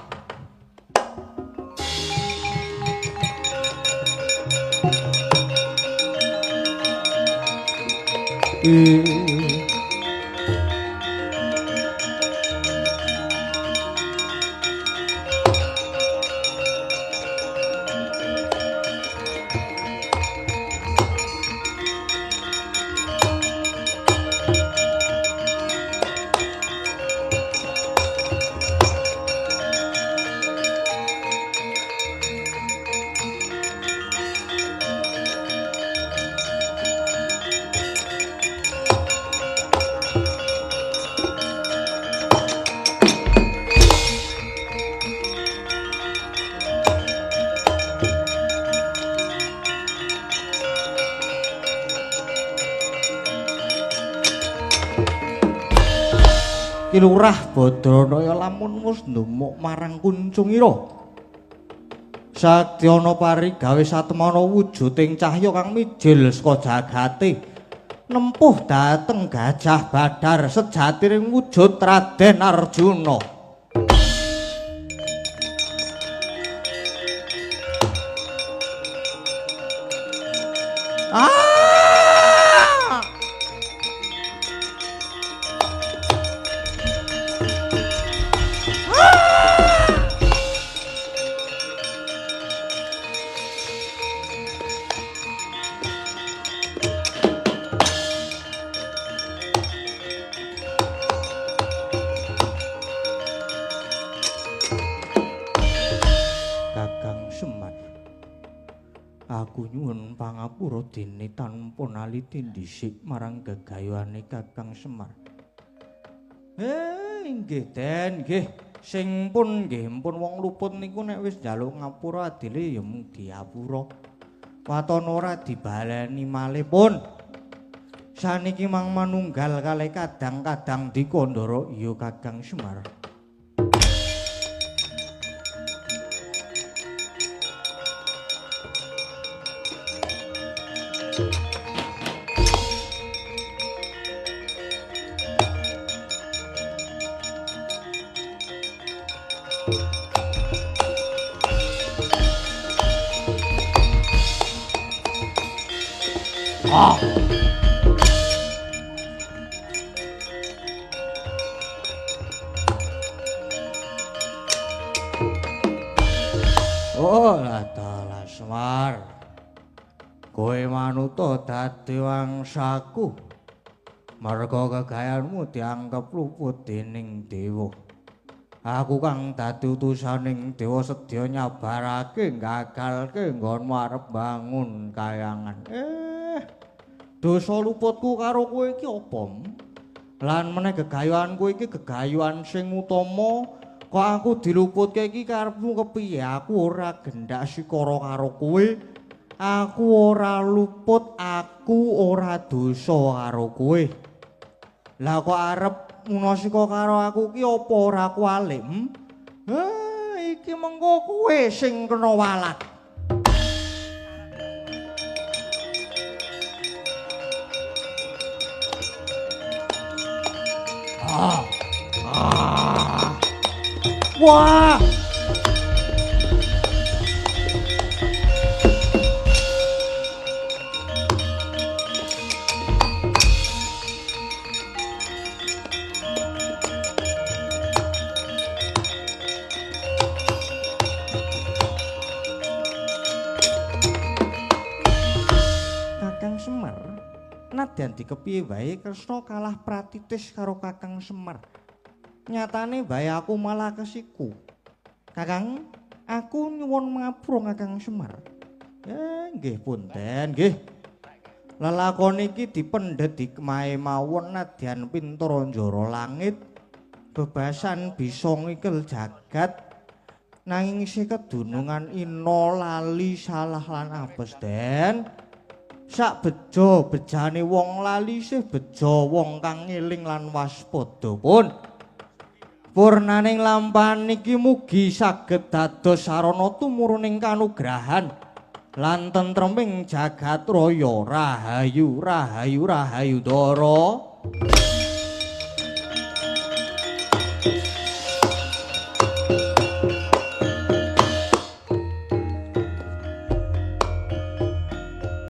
Kilurah Badranaya lamun wis ndemuk marang kuncungira. Sadyana parigawe satemana wujuding cahya kang mijil saka jagate. Nempuh dhateng Gajah Badar sejatining wujud Raden Arjuna. Aku nyuwun pangapura dene tanpa naliti dhisik marang gegayuhane Kakang Semar. Inggih Den, nggih. Sing pun wong luput niku nek wis njaluk ngapura adile ya mung diapura. Waton ora dibaleni malih pun. Saniki mang manunggal kalih kadang-kadang dikandara ya Kakang Semar. Oh, Dalah Semar. Kowe manuta dadi wangsaku. Merga kegayanmu dianggep luput dening dewa. Aku kang dadi utusaning dewa sedya nyabarake gagalke nggonmu arep bangun kayangan. Dosa luputku karo kowe iki apa? Lan meneh gegayuhanku iki gegayuhan sing utama. Kok aku diluputke iki karepmu kepiye? Aku ora gendak sikara karo kowe. Aku ora luput, aku ora dosa karo kowe. Lah kok arep munasika karo aku ki apa ora kualik? Iki mengko kowe sing kena walat. Wah! Kakang Semar, nadyan dikepiye wae Kresna kalah pratitis karo Kakang Semar. Nyatane bae aku malah kesiku. Kakang, aku nyuwun ngapura Kakang Semar. Nggih punten, nggih. Lelakon iki dipendhet hikmahe mawon nadyan pintaranjara langit. Bebasan bisa ngikel jagat. Nanging isih kedunungan ina lali salah lan apes Den. Sak beja bejane wong lali isih beja wong kang ngeling lan waspada pun. Purnaning lampahan niki mugi saged dados sarana tumuruning kanugrahan lan tentreming jagat raya. Rahayu, rahayu, rahayu Dara.